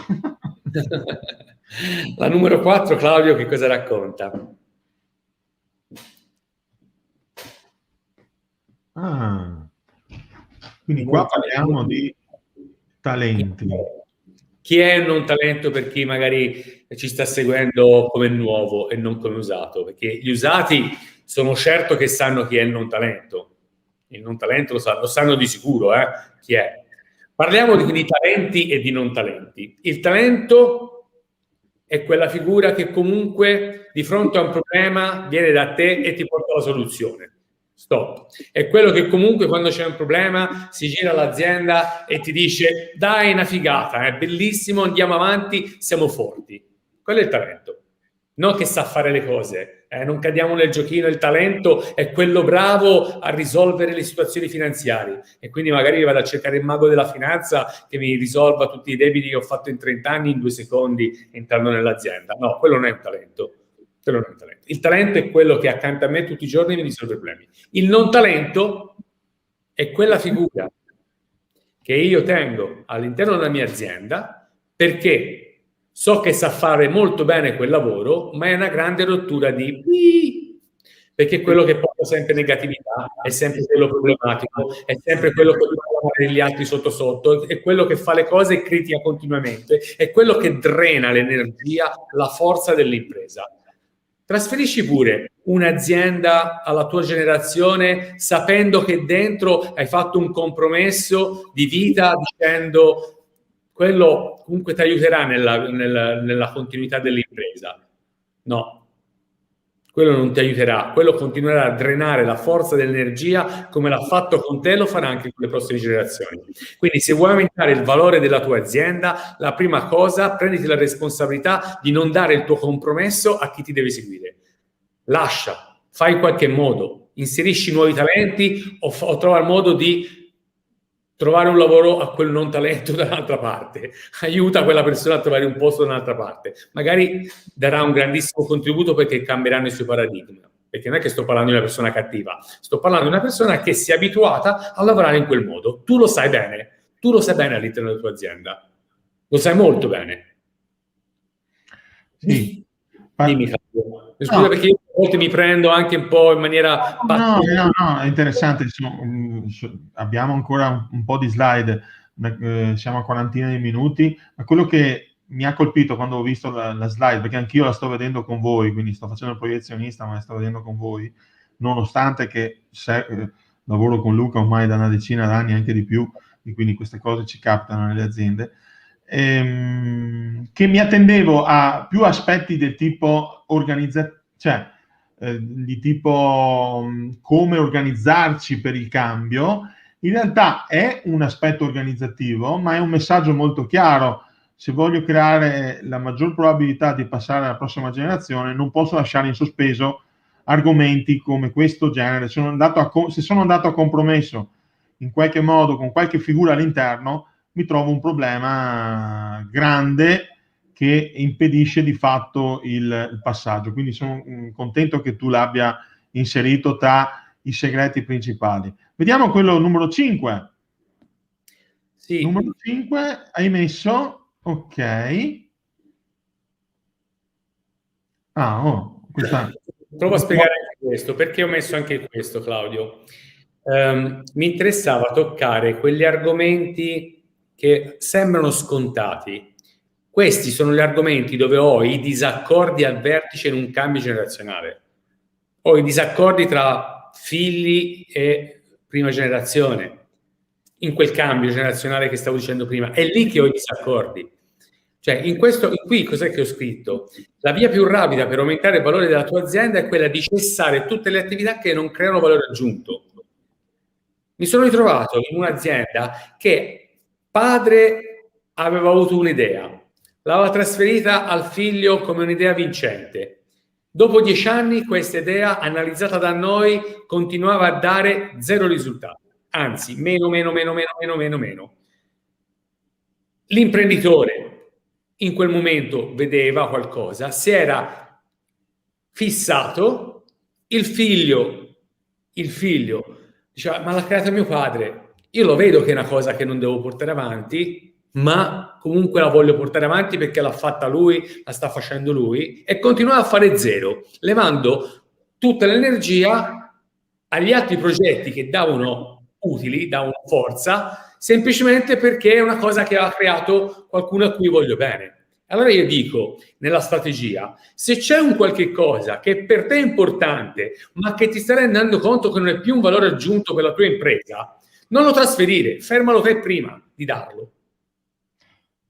La numero 4, Claudio, che cosa racconta?
Quindi qua parliamo di talenti.
Chi è un non talento per chi magari ci sta seguendo come nuovo e non come usato? Perché gli usati sono certo che sanno chi è il non talento. Il non talento lo sanno di sicuro, chi è. Parliamo di talenti e di non talenti. Il talento è quella figura che comunque di fronte a un problema viene da te e ti porta alla soluzione. Stop. È quello che comunque quando c'è un problema si gira all'azienda e ti dice dai, una figata, è bellissimo, andiamo avanti, siamo forti. Quello è il talento. Non che sa fare le cose, non cadiamo nel giochino. Il talento è quello bravo a risolvere le situazioni finanziarie e quindi magari vado a cercare il mago della finanza che mi risolva tutti i debiti che ho fatto in 30 anni in 2 secondi entrando nell'azienda. No, quello non è un talento. Il talento è quello che accanto a me tutti i giorni mi risolve i problemi. Il non talento è quella figura che io tengo all'interno della mia azienda perché so che sa fare molto bene quel lavoro, ma è una grande rottura di perché è quello che porta sempre negatività, è sempre quello problematico, è sempre quello che fa gli altri sotto, è quello che fa le cose e critica continuamente, è quello che drena l'energia, la forza dell'impresa. Trasferisci pure un'azienda alla tua generazione sapendo che dentro hai fatto un compromesso di vita dicendo quello comunque ti aiuterà nella continuità dell'impresa. No. quello non ti aiuterà, quello continuerà a drenare la forza dell'energia come l'ha fatto con te, lo farà anche con le prossime generazioni. Quindi se vuoi aumentare il valore della tua azienda, la prima cosa, prenditi la responsabilità di non dare il tuo compromesso a chi ti deve seguire. Lascia, fai in qualche modo, inserisci nuovi talenti o trova il modo di trovare un lavoro a quel non talento dall'altra parte, aiuta quella persona a trovare un posto da un'altra parte, magari darà un grandissimo contributo perché cambieranno i suoi paradigmi, perché non è che sto parlando di una persona cattiva, sto parlando di una persona che si è abituata a lavorare in quel modo. Tu lo sai bene all'interno della tua azienda, lo sai molto bene.
Sì.
Dimmi, Claudio. Scusa, perché io a volte mi prendo anche un po' in maniera...
No, è interessante. Abbiamo ancora un po' di slide, siamo a quarantina di minuti, ma quello che mi ha colpito quando ho visto la slide, perché anch'io la sto vedendo con voi, quindi sto facendo il proiezionista, ma la sto vedendo con voi, nonostante che lavoro con Luca ormai da una decina d'anni, anche di più, e quindi queste cose ci captano nelle aziende, che mi attendevo a più aspetti del tipo di tipo come organizzarci per il cambio. In realtà è un aspetto organizzativo, ma è un messaggio molto chiaro. Se voglio creare la maggior probabilità di passare alla prossima generazione, non posso lasciare in sospeso argomenti come questo genere. Se sono andato a compromesso in qualche modo con qualche figura all'interno, mi trovo un problema grande che impedisce di fatto il passaggio. Quindi sono contento che tu l'abbia inserito tra i segreti principali. Vediamo quello numero 5.
Sì.
Numero 5 hai messo, ok.
Provo a spiegare anche questo, perché ho messo anche questo, Claudio. Mi interessava toccare quegli argomenti che sembrano scontati. Questi sono gli argomenti dove ho i disaccordi al vertice in un cambio generazionale. Ho i disaccordi tra figli e prima generazione, in quel cambio generazionale che stavo dicendo prima. È lì che ho i disaccordi. Cioè, qui cos'è che ho scritto? La via più rapida per aumentare il valore della tua azienda è quella di cessare tutte le attività che non creano valore aggiunto. Mi sono ritrovato in un'azienda che padre aveva avuto un'idea, l'aveva trasferita al figlio come un'idea vincente. Dopo 10 anni questa idea, analizzata da noi, continuava a dare 0 risultati, anzi meno. L'imprenditore in quel momento vedeva qualcosa, si era fissato, il figlio diceva: ma l'ha creata mio padre, io lo vedo che è una cosa che non devo portare avanti, ma comunque la voglio portare avanti perché l'ha fatta lui, la sta facendo lui, e continuava a fare 0, levando tutta l'energia agli altri progetti che davano utili, davano forza, semplicemente perché è una cosa che ha creato qualcuno a cui voglio bene. Allora io dico, nella strategia, se c'è un qualche cosa che per te è importante, ma che ti stai rendendo conto che non è più un valore aggiunto per la tua impresa, non lo trasferire, fermalo te prima di darlo.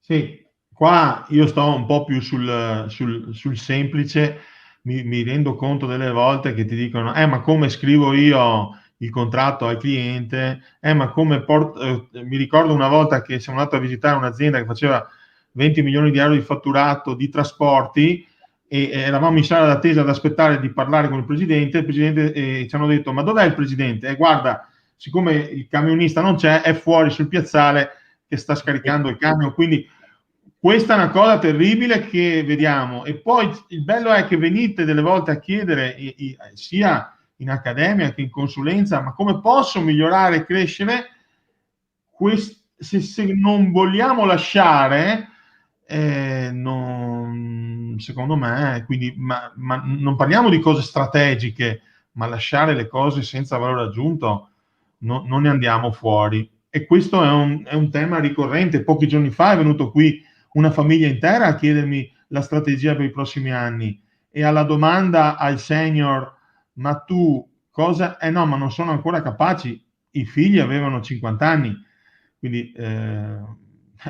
Sì, qua io sto un po' più sul semplice, mi rendo conto delle volte che ti dicono: ma come scrivo io il contratto al cliente? Ma come mi ricordo una volta che siamo andati a visitare un'azienda che faceva 20 milioni di euro di fatturato di trasporti e eravamo in sala d'attesa ad aspettare di parlare con il presidente ci hanno detto: ma dov'è il presidente? Guarda, siccome il camionista non c'è, è fuori sul piazzale che sta scaricando il camion. Quindi questa è una cosa terribile che vediamo. E poi il bello è che venite delle volte a chiedere sia in accademia che in consulenza: ma come posso migliorare e crescere? Se non vogliamo lasciare, secondo me, quindi, ma non parliamo di cose strategiche, ma lasciare le cose senza valore aggiunto, non ne andiamo fuori. E questo è un tema ricorrente. Pochi giorni fa è venuto qui una famiglia intera a chiedermi la strategia per i prossimi anni, e alla domanda al senior: ma tu cosa? No, ma non sono ancora capaci. I figli avevano 50 anni, quindi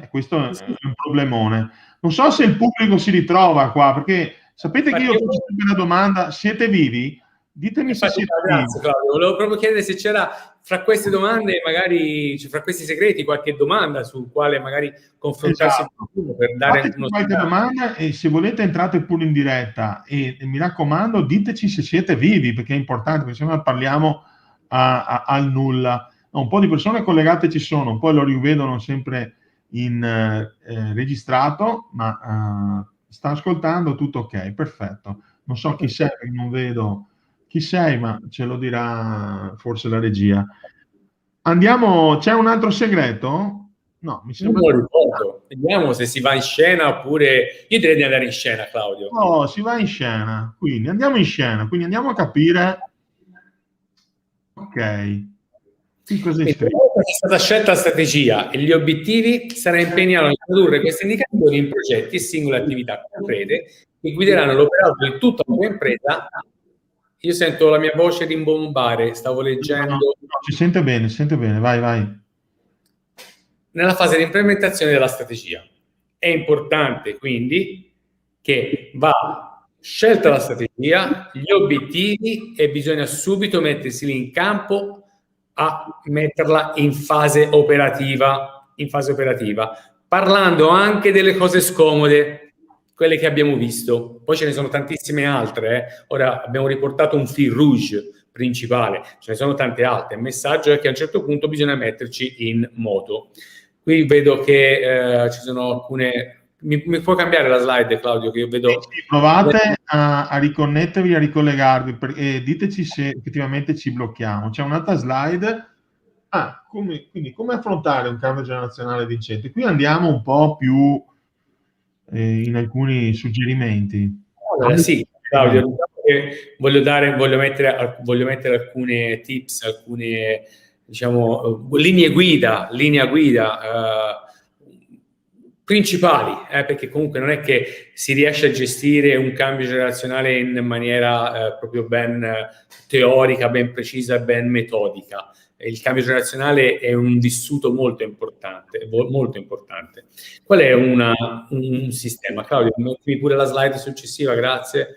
questo è un problemone. Non so se il pubblico si ritrova qua, perché Sapete che io faccio sempre la domanda, siete vivi? Ditemi se siete
grazie,
vivi.
Claudio. Volevo proprio chiedere se c'era fra queste domande, magari fra questi segreti, qualche domanda sul quale magari confrontarsi per dare
fateci qualche domanda, e se volete entrate pure in diretta e mi raccomando diteci se siete vivi, perché è importante, perché se no parliamo al nulla. Un po' di persone collegate ci sono, poi lo rivedono sempre in registrato, ma sta ascoltando, tutto ok, perfetto. Non so chi sei, non vedo chi sei, ma ce lo dirà forse la regia. Andiamo, c'è un altro segreto? No, mi sembra.
Non lo ricordo. Vediamo se si va in scena oppure... Io direi di andare in scena, Claudio.
No, si va in scena, quindi andiamo in scena, quindi andiamo a capire. Ok, qui cosa è scritto?
È stata scelta la strategia e gli obiettivi, sarà impegnato a introdurre questi indicatori in progetti e singole attività concrete che guideranno l'operato di tutta la tua impresa. Io sento la mia voce rimbombare, stavo leggendo.
No, si sente bene, vai.
Nella fase di implementazione della strategia. È importante quindi che va scelta la strategia, gli obiettivi e bisogna subito mettersi lì in campo a metterla in fase operativa, parlando anche delle cose scomode, quelle che abbiamo visto. Poi ce ne sono tantissime altre. Ora abbiamo riportato un fil rouge principale, ce ne sono tante altre. Il messaggio è che a un certo punto bisogna metterci in moto. Qui vedo che ci sono alcune... Mi puoi cambiare la slide, Claudio, che io vedo...
Sì, provate a riconnettervi, a ricollegarvi e diteci se effettivamente ci blocchiamo. C'è un'altra slide. Quindi come affrontare un cambio generazionale vincente? Qui andiamo un po' più in alcuni suggerimenti.
Sì, Claudio, voglio mettere alcune tips, alcune, diciamo, linea guida principali, perché comunque non è che si riesce a gestire un cambio generazionale in maniera proprio ben teorica, ben precisa, ben metodica. Il cambio generazionale è un vissuto molto importante, molto importante. Qual è un sistema? Claudio, mettimi pure la slide successiva, grazie.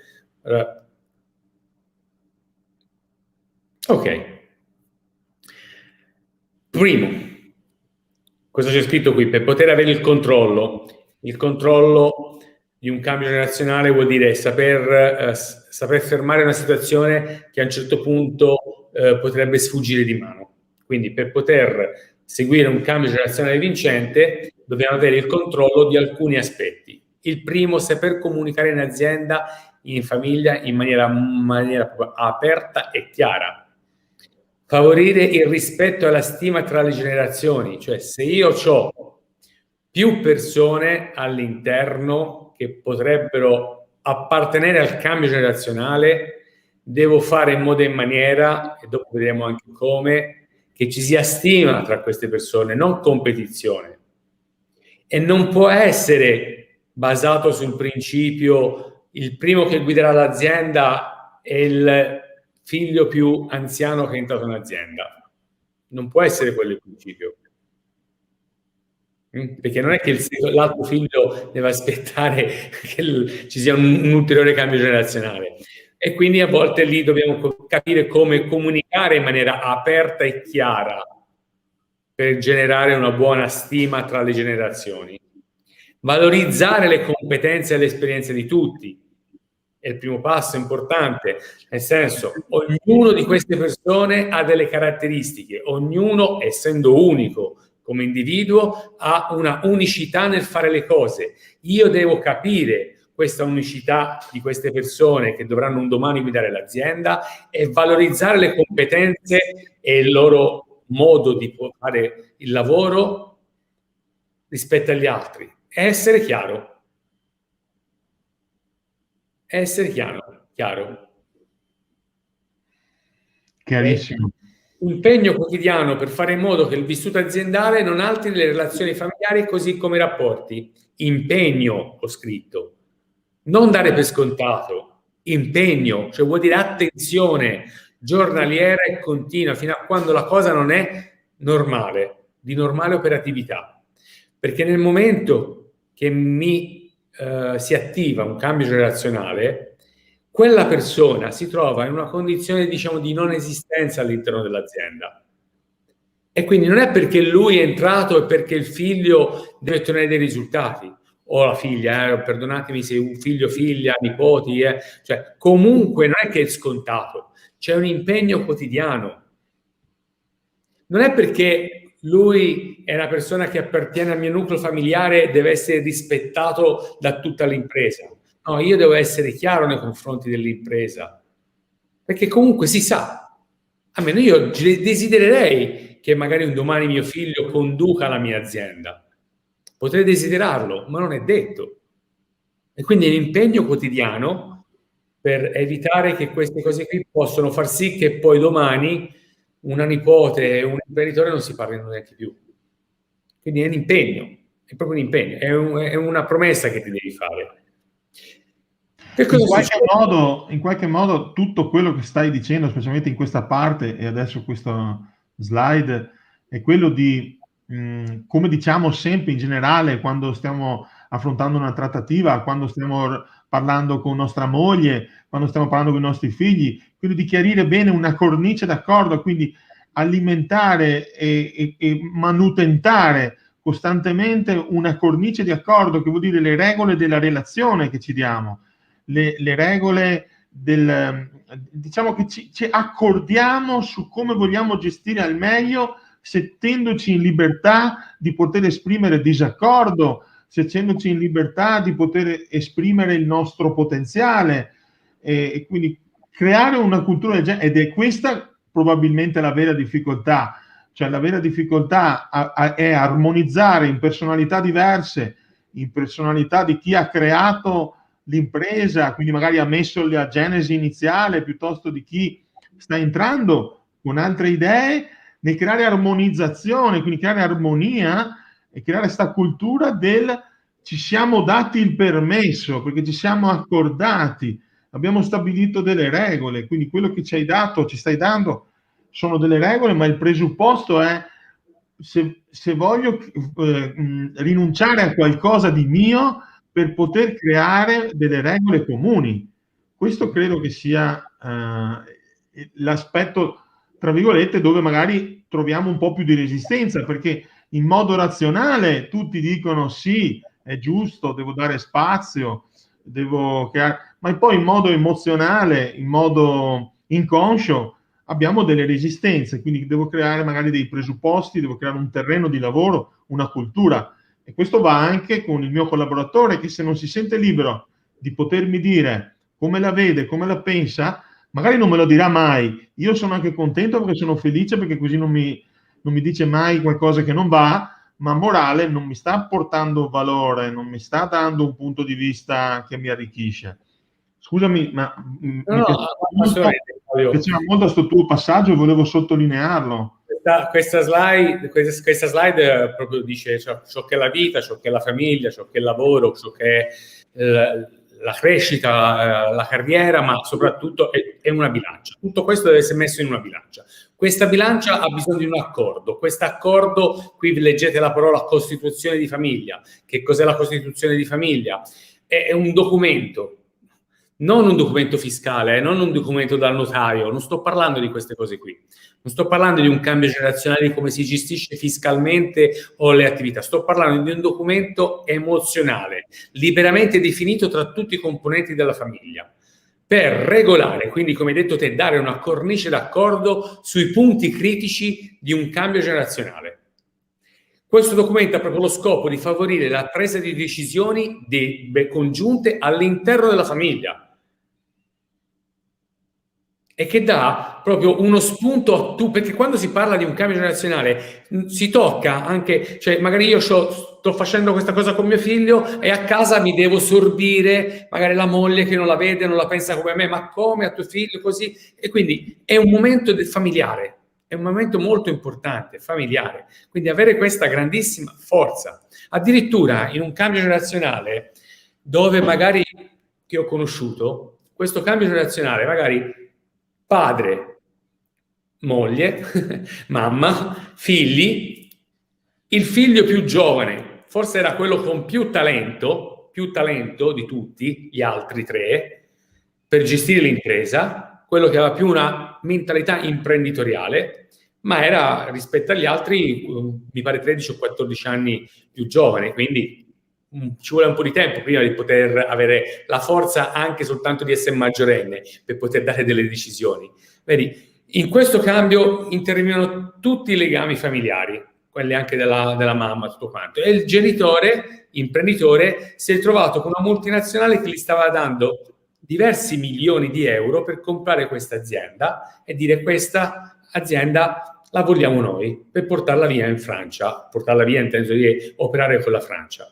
Ok. Primo, cosa c'è scritto qui? Per poter avere il controllo di un cambio generazionale vuol dire saper fermare una situazione che a un certo punto potrebbe sfuggire di mano. Quindi per poter seguire un cambio generazionale vincente dobbiamo avere il controllo di alcuni aspetti. Il primo, saper comunicare in azienda, in famiglia, in maniera aperta e chiara. Favorire il rispetto e la stima tra le generazioni, cioè se io ho più persone all'interno che potrebbero appartenere al cambio generazionale, devo fare in modo e in maniera, e dopo vedremo anche come, che ci sia stima tra queste persone, non competizione. E non può essere basato sul principio il primo che guiderà l'azienda è il figlio più anziano che è entrato in azienda. Non può essere quello il principio. Perché non è che l'altro figlio deve aspettare che ci sia un ulteriore cambio generazionale. E quindi a volte lì dobbiamo capire come comunicare in maniera aperta e chiara per generare una buona stima tra le generazioni. Valorizzare le competenze e le esperienze di tutti è il primo passo importante, nel senso, ognuno di queste persone ha delle caratteristiche, ognuno, essendo unico come individuo, ha una unicità nel fare le cose. Io devo capire questa unicità di queste persone che dovranno un domani guidare l'azienda e valorizzare le competenze e il loro modo di fare il lavoro rispetto agli altri. Essere chiaro. Essere chiaro.
Chiarissimo.
Impegno quotidiano per fare in modo che il vissuto aziendale non alteri le relazioni familiari così come i rapporti. Impegno, ho scritto. Non dare per scontato. Impegno, cioè vuol dire attenzione giornaliera e continua fino a quando la cosa non è normale, di normale operatività. Perché nel momento che mi si attiva un cambio generazionale, quella persona si trova in una condizione, diciamo, di non esistenza all'interno dell'azienda. E quindi non è perché lui è entrato e perché il figlio deve ottenere dei risultati, o la figlia, perdonatemi se un figlio, figlia, nipoti, cioè comunque non è che è scontato, c'è un impegno quotidiano. Non è perché lui è una persona che appartiene al mio nucleo familiare e deve essere rispettato da tutta l'impresa. No, io devo essere chiaro nei confronti dell'impresa, perché comunque si sa. Almeno io desidererei che magari un domani mio figlio conduca la mia azienda. Potrei desiderarlo, ma non è detto. E quindi è un impegno quotidiano per evitare che queste cose qui possono far sì che poi domani una nipote e un imprenditore non si parlino neanche più. Quindi è un impegno, è proprio un impegno, è una promessa che ti devi fare.
In qualche modo tutto quello che stai dicendo, specialmente in questa parte e adesso questo slide, è quello di, come diciamo sempre in generale quando stiamo affrontando una trattativa, quando stiamo parlando con nostra moglie, quando stiamo parlando con i nostri figli, quello di chiarire bene una cornice d'accordo, quindi alimentare e manutentare costantemente una cornice di accordo, che vuol dire le regole della relazione che ci diamo, le regole diciamo che ci accordiamo su come vogliamo gestire al meglio, sentendoci in libertà di poter esprimere disaccordo, sentendoci in libertà di poter esprimere il nostro potenziale, e quindi creare una cultura del genere. Ed è questa probabilmente la vera difficoltà, cioè la vera difficoltà è armonizzare in personalità diverse, in personalità di chi ha creato l'impresa, quindi magari ha messo la genesi iniziale, piuttosto di chi sta entrando con altre idee, nel creare armonizzazione, quindi creare armonia e creare questa cultura del ci siamo dati il permesso, perché ci siamo accordati, abbiamo stabilito delle regole, quindi quello che ci hai dato, ci stai dando, sono delle regole, ma il presupposto è se voglio rinunciare a qualcosa di mio per poter creare delle regole comuni. Questo credo che sia l'aspetto, tra virgolette, dove magari troviamo un po' più di resistenza, perché in modo razionale tutti dicono sì, è giusto, devo dare spazio, devo creare, ma poi in modo emozionale, in modo inconscio, abbiamo delle resistenze, quindi devo creare magari dei presupposti, devo creare un terreno di lavoro, una cultura. E questo va anche con il mio collaboratore, che se non si sente libero di potermi dire come la vede, come la pensa, magari non me lo dirà mai. Io sono anche contento perché sono felice, perché così non mi dice mai qualcosa che non va, ma morale non mi sta portando valore, non mi sta dando un punto di vista che mi arricchisce. Scusami, ma mi piaceva molto questo tuo passaggio e volevo sottolinearlo.
Questa slide proprio dice ciò che è la vita, ciò che è la famiglia, ciò che è il lavoro, ciò che è la crescita, la carriera, ma soprattutto è una bilancia. Tutto questo deve essere messo in una bilancia. Questa bilancia ha bisogno di un accordo. Questo accordo, qui leggete la parola costituzione di famiglia. Che cos'è la costituzione di famiglia? È un documento. Non un documento fiscale, non un documento dal notaio, non sto parlando di queste cose qui. Non sto parlando di un cambio generazionale di come si gestisce fiscalmente o le attività. Sto parlando di un documento emozionale, liberamente definito tra tutti i componenti della famiglia, per regolare, quindi come hai detto te, dare una cornice d'accordo sui punti critici di un cambio generazionale. Questo documento ha proprio lo scopo di favorire la presa di decisioni congiunte all'interno della famiglia, e che dà proprio uno spunto perché quando si parla di un cambio generazionale si tocca anche, cioè magari io sto facendo questa cosa con mio figlio e a casa mi devo sorbire magari la moglie che non la vede, non la pensa come me, ma come a tuo figlio così, e quindi è un momento familiare, è un momento molto importante, familiare, quindi avere questa grandissima forza, addirittura in un cambio generazionale dove magari che ho conosciuto, questo cambio generazionale magari padre, moglie, mamma, figli, il figlio più giovane, forse era quello con più talento, più talento di tutti gli altri 3 per gestire l'impresa, quello che aveva più una mentalità imprenditoriale, ma era rispetto agli altri, mi pare 13 o 14 anni più giovane, quindi ci vuole un po' di tempo prima di poter avere la forza anche soltanto di essere maggiorenne per poter dare delle decisioni. Vedi, in questo cambio intervengono tutti i legami familiari, quelli anche della mamma, tutto quanto. E il genitore, imprenditore, si è trovato con una multinazionale che gli stava dando diversi milioni di euro per comprare questa azienda e dire: questa azienda la vogliamo noi, per portarla via in Francia, portarla via in senso di operare con la Francia.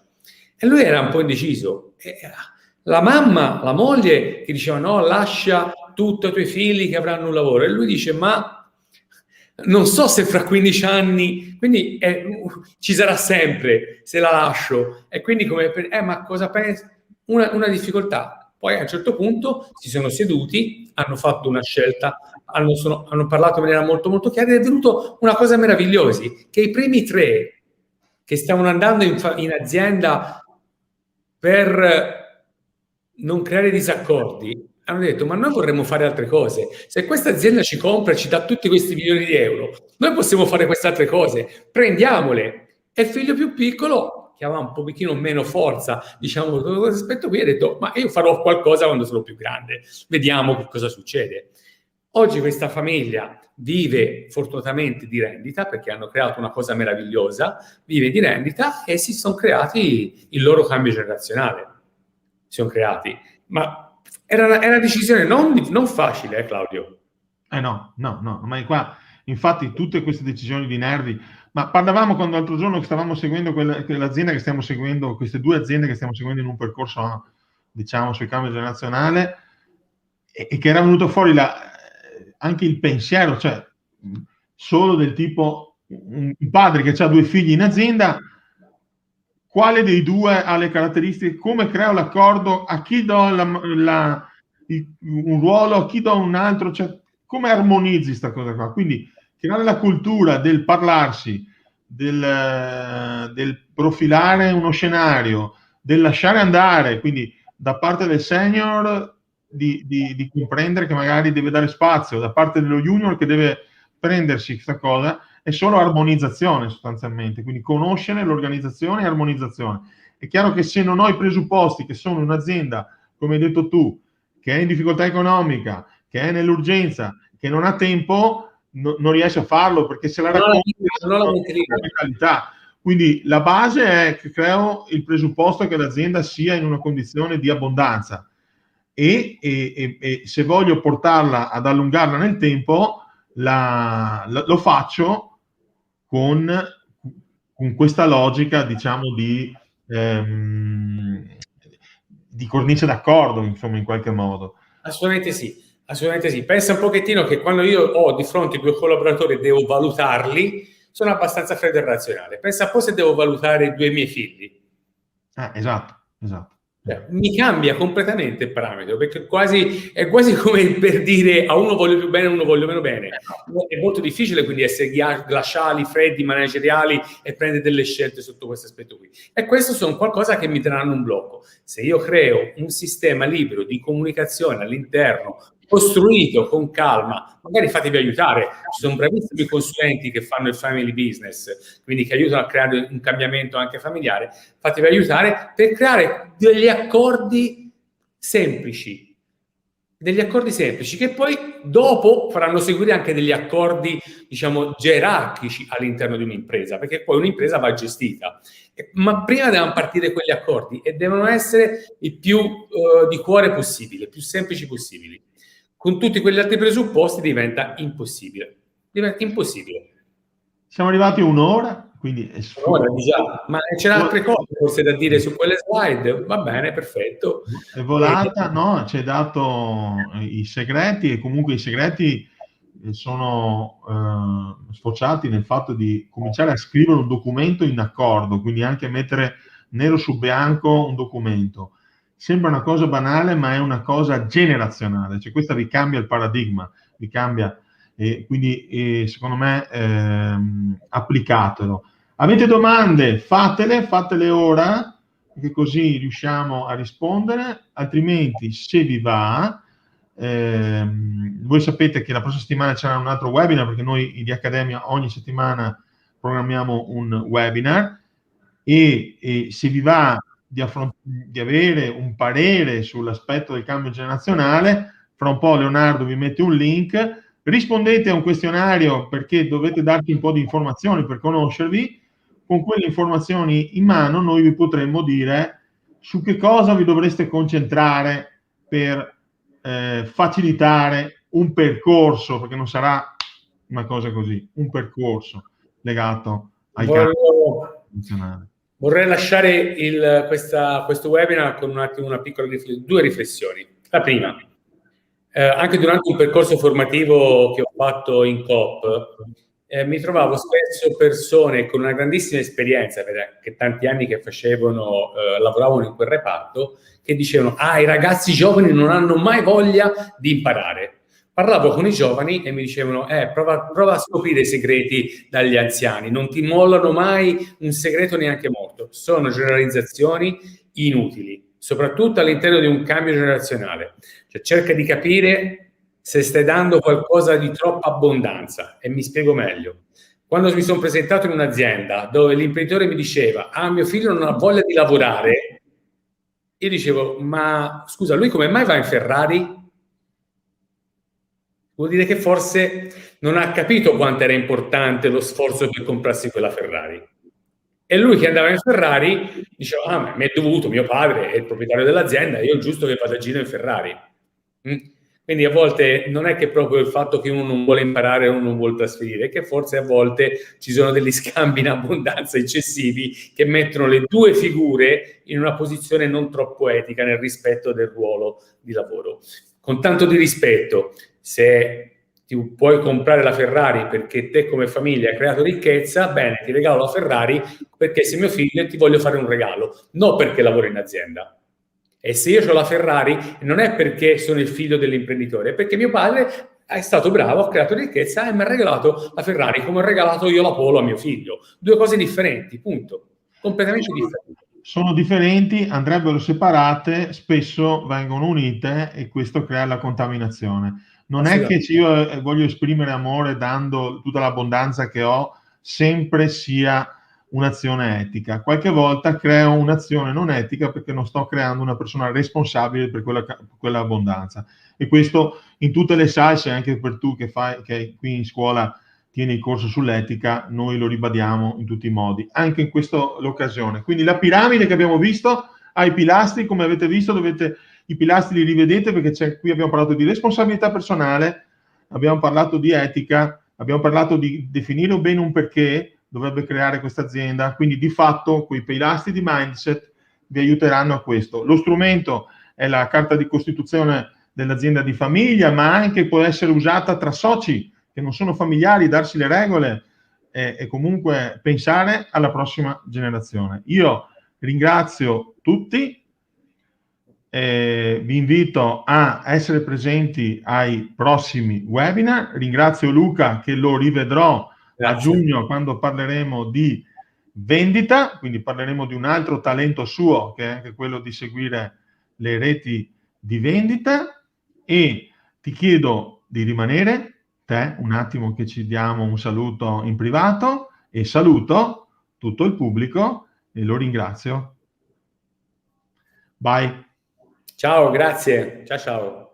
E lui era un po' indeciso. La mamma, la moglie, che diceva: no, lascia tutto ai tuoi figli che avranno un lavoro. E lui dice: ma non so se fra 15 anni, quindi ci sarà sempre se la lascio. E quindi ma cosa pensi? Una difficoltà. Poi a un certo punto si sono seduti, hanno fatto una scelta, hanno parlato in maniera molto molto chiara, ed è venuto una cosa meravigliosa, che i primi 3 che stavano andando in azienda per non creare disaccordi, hanno detto: ma noi vorremmo fare altre cose. Se questa azienda ci compra e ci dà tutti questi milioni di euro, noi possiamo fare queste altre cose, prendiamole. E il figlio più piccolo, che aveva un pochettino meno forza, diciamo, questo aspetto qui, ha detto: ma io farò qualcosa quando sarò più grande, vediamo che cosa succede. Oggi questa famiglia vive fortunatamente di rendita, perché hanno creato una cosa meravigliosa, vive di rendita, e si sono creati il loro cambio generazionale. Si sono creati. Ma era una decisione non facile, Claudio.
No, ma qua, infatti, tutte queste decisioni di nervi. Ma parlavamo quando l'altro giorno che stavamo seguendo quell'azienda che stiamo seguendo, queste 2 aziende che stiamo seguendo in un percorso, diciamo, sul cambio generazionale, e che era venuto fuori anche il pensiero, cioè solo del tipo: un padre che ha 2 figli in azienda, quale dei 2 ha le caratteristiche, come creo l'accordo, a chi do un ruolo, a chi do un altro, cioè come armonizzi questa cosa qua. Quindi creare la cultura del parlarsi, del profilare uno scenario, del lasciare andare, quindi da parte del senior di comprendere che magari deve dare spazio, da parte dello junior che deve prendersi questa cosa, è solo armonizzazione sostanzialmente, quindi conoscere l'organizzazione e armonizzazione. È chiaro che se non ho i presupposti, che sono un'azienda, come hai detto tu, che è in difficoltà economica, che è nell'urgenza, che non ha tempo, non riesce a farlo, perché se la racconti non ha mentalità. Quindi la base è che creo il presupposto che l'azienda sia in una condizione di abbondanza, e se voglio portarla ad allungarla nel tempo, lo faccio con questa logica, diciamo, di cornice d'accordo, insomma, in qualche modo.
Assolutamente sì, assolutamente sì. Pensa un pochettino che quando io ho di fronte 2 collaboratori e devo valutarli, sono abbastanza freddo e razionale. Pensa un po' se devo valutare 2 miei figli.
Esatto.
Mi cambia completamente il parametro, perché è quasi come per dire: a uno voglio più bene, a uno voglio meno bene. È molto difficile quindi essere glaciali, freddi, manageriali e prendere delle scelte sotto questo aspetto qui. E questo sono qualcosa che mi daranno un blocco. Se io creo un sistema libero di comunicazione all'interno, costruito con calma, magari fatevi aiutare, ci sono bravissimi consulenti che fanno il family business, quindi che aiutano a creare un cambiamento anche familiare, fatevi aiutare per creare degli accordi semplici che poi dopo faranno seguire anche degli accordi, diciamo, gerarchici all'interno di un'impresa, perché poi un'impresa va gestita. Ma prima devono partire quegli accordi e devono essere il più di cuore possibile, più semplici possibili. Con tutti quegli altri presupposti diventa impossibile.
Siamo arrivati a un'ora, quindi
ma c'erano altre cose forse da dire su quelle slide. Va bene, perfetto.
È volata, no? Ci hai dato i segreti, e comunque i segreti sono sfociati nel fatto di cominciare a scrivere un documento in accordo, quindi anche mettere nero su bianco un documento. Sembra una cosa banale, ma è una cosa generazionale, cioè questa vi cambia il paradigma, vi cambia, quindi secondo me applicatelo. Avete domande? Fatele ora, che così riusciamo a rispondere, altrimenti se vi va, voi sapete che la prossima settimana c'era un altro webinar, perché noi di Accademia ogni settimana programmiamo un webinar, e se vi va di avere un parere sull'aspetto del cambio generazionale, fra un po' Leonardo vi mette un link, rispondete a un questionario perché dovete darci un po' di informazioni per conoscervi. Con quelle informazioni in mano noi vi potremmo dire su che cosa vi dovreste concentrare per facilitare un percorso, perché non sarà una cosa così, un percorso legato ai cambi generazionali.
Vorrei lasciare questo webinar con una piccola due riflessioni. La prima, anche durante un percorso formativo che ho fatto in Coop, mi trovavo spesso persone con una grandissima esperienza, perché tanti anni che lavoravano in quel reparto, che dicevano: i ragazzi giovani non hanno mai voglia di imparare. Parlavo con i giovani e mi dicevano: prova a scoprire i segreti dagli anziani, non ti mollano mai un segreto neanche morto. Sono generalizzazioni inutili, soprattutto all'interno di un cambio generazionale. Cioè, cerca di capire se stai dando qualcosa di troppa abbondanza, e mi spiego meglio. Quando mi sono presentato in un'azienda dove l'imprenditore mi diceva: mio figlio non ha voglia di lavorare, io dicevo: ma scusa, lui come mai va in Ferrari? Vuol dire che forse non ha capito quanto era importante lo sforzo per comprarsi quella Ferrari. E lui che andava in Ferrari diceva: ma mi è dovuto, mio padre è il proprietario dell'azienda, io è giusto che vada a giro in Ferrari. Quindi a volte non è che proprio il fatto che uno non vuole imparare o uno non vuole trasferire, è che forse a volte ci sono degli scambi in abbondanza eccessivi che mettono le due figure in una posizione non troppo etica nel rispetto del ruolo di lavoro. Con tanto di rispetto, se ti puoi comprare la Ferrari perché te come famiglia hai creato ricchezza, bene, ti regalo la Ferrari perché sei mio figlio e ti voglio fare un regalo, non perché lavoro in azienda. E se io ho la Ferrari non è perché sono il figlio dell'imprenditore, è perché mio padre è stato bravo, ha creato ricchezza e mi ha regalato la Ferrari come ho regalato io la Polo a mio figlio. Due cose differenti, punto. Completamente differenti.
Sono differenti, andrebbero separate, spesso vengono unite e questo crea la contaminazione. Non è che io voglio esprimere amore dando tutta l'abbondanza che ho, sempre sia un'azione etica. Qualche volta creo un'azione non etica perché non sto creando una persona responsabile per quella abbondanza. E questo in tutte le salse, anche per tu che qui in scuola tieni il corso sull'etica, noi lo ribadiamo in tutti i modi, anche in questa occasione. Quindi la piramide che abbiamo visto ha i pilastri, come avete visto, i pilastri li rivedete perché qui abbiamo parlato di responsabilità personale, abbiamo parlato di etica, abbiamo parlato di definire bene un perché dovrebbe creare questa azienda, quindi di fatto quei pilastri di mindset vi aiuteranno a questo. Lo strumento è la carta di costituzione dell'azienda di famiglia, ma anche può essere usata tra soci che non sono familiari, darsi le regole e comunque pensare alla prossima generazione. Io ringrazio tutti, vi invito a essere presenti ai prossimi webinar, ringrazio Luca che lo rivedrò a giugno quando parleremo di vendita, quindi parleremo di un altro talento suo che è anche quello di seguire le reti di vendita, e ti chiedo di rimanere te un attimo che ci diamo un saluto in privato, e saluto tutto il pubblico e lo ringrazio. Bye.
Ciao, grazie. Ciao.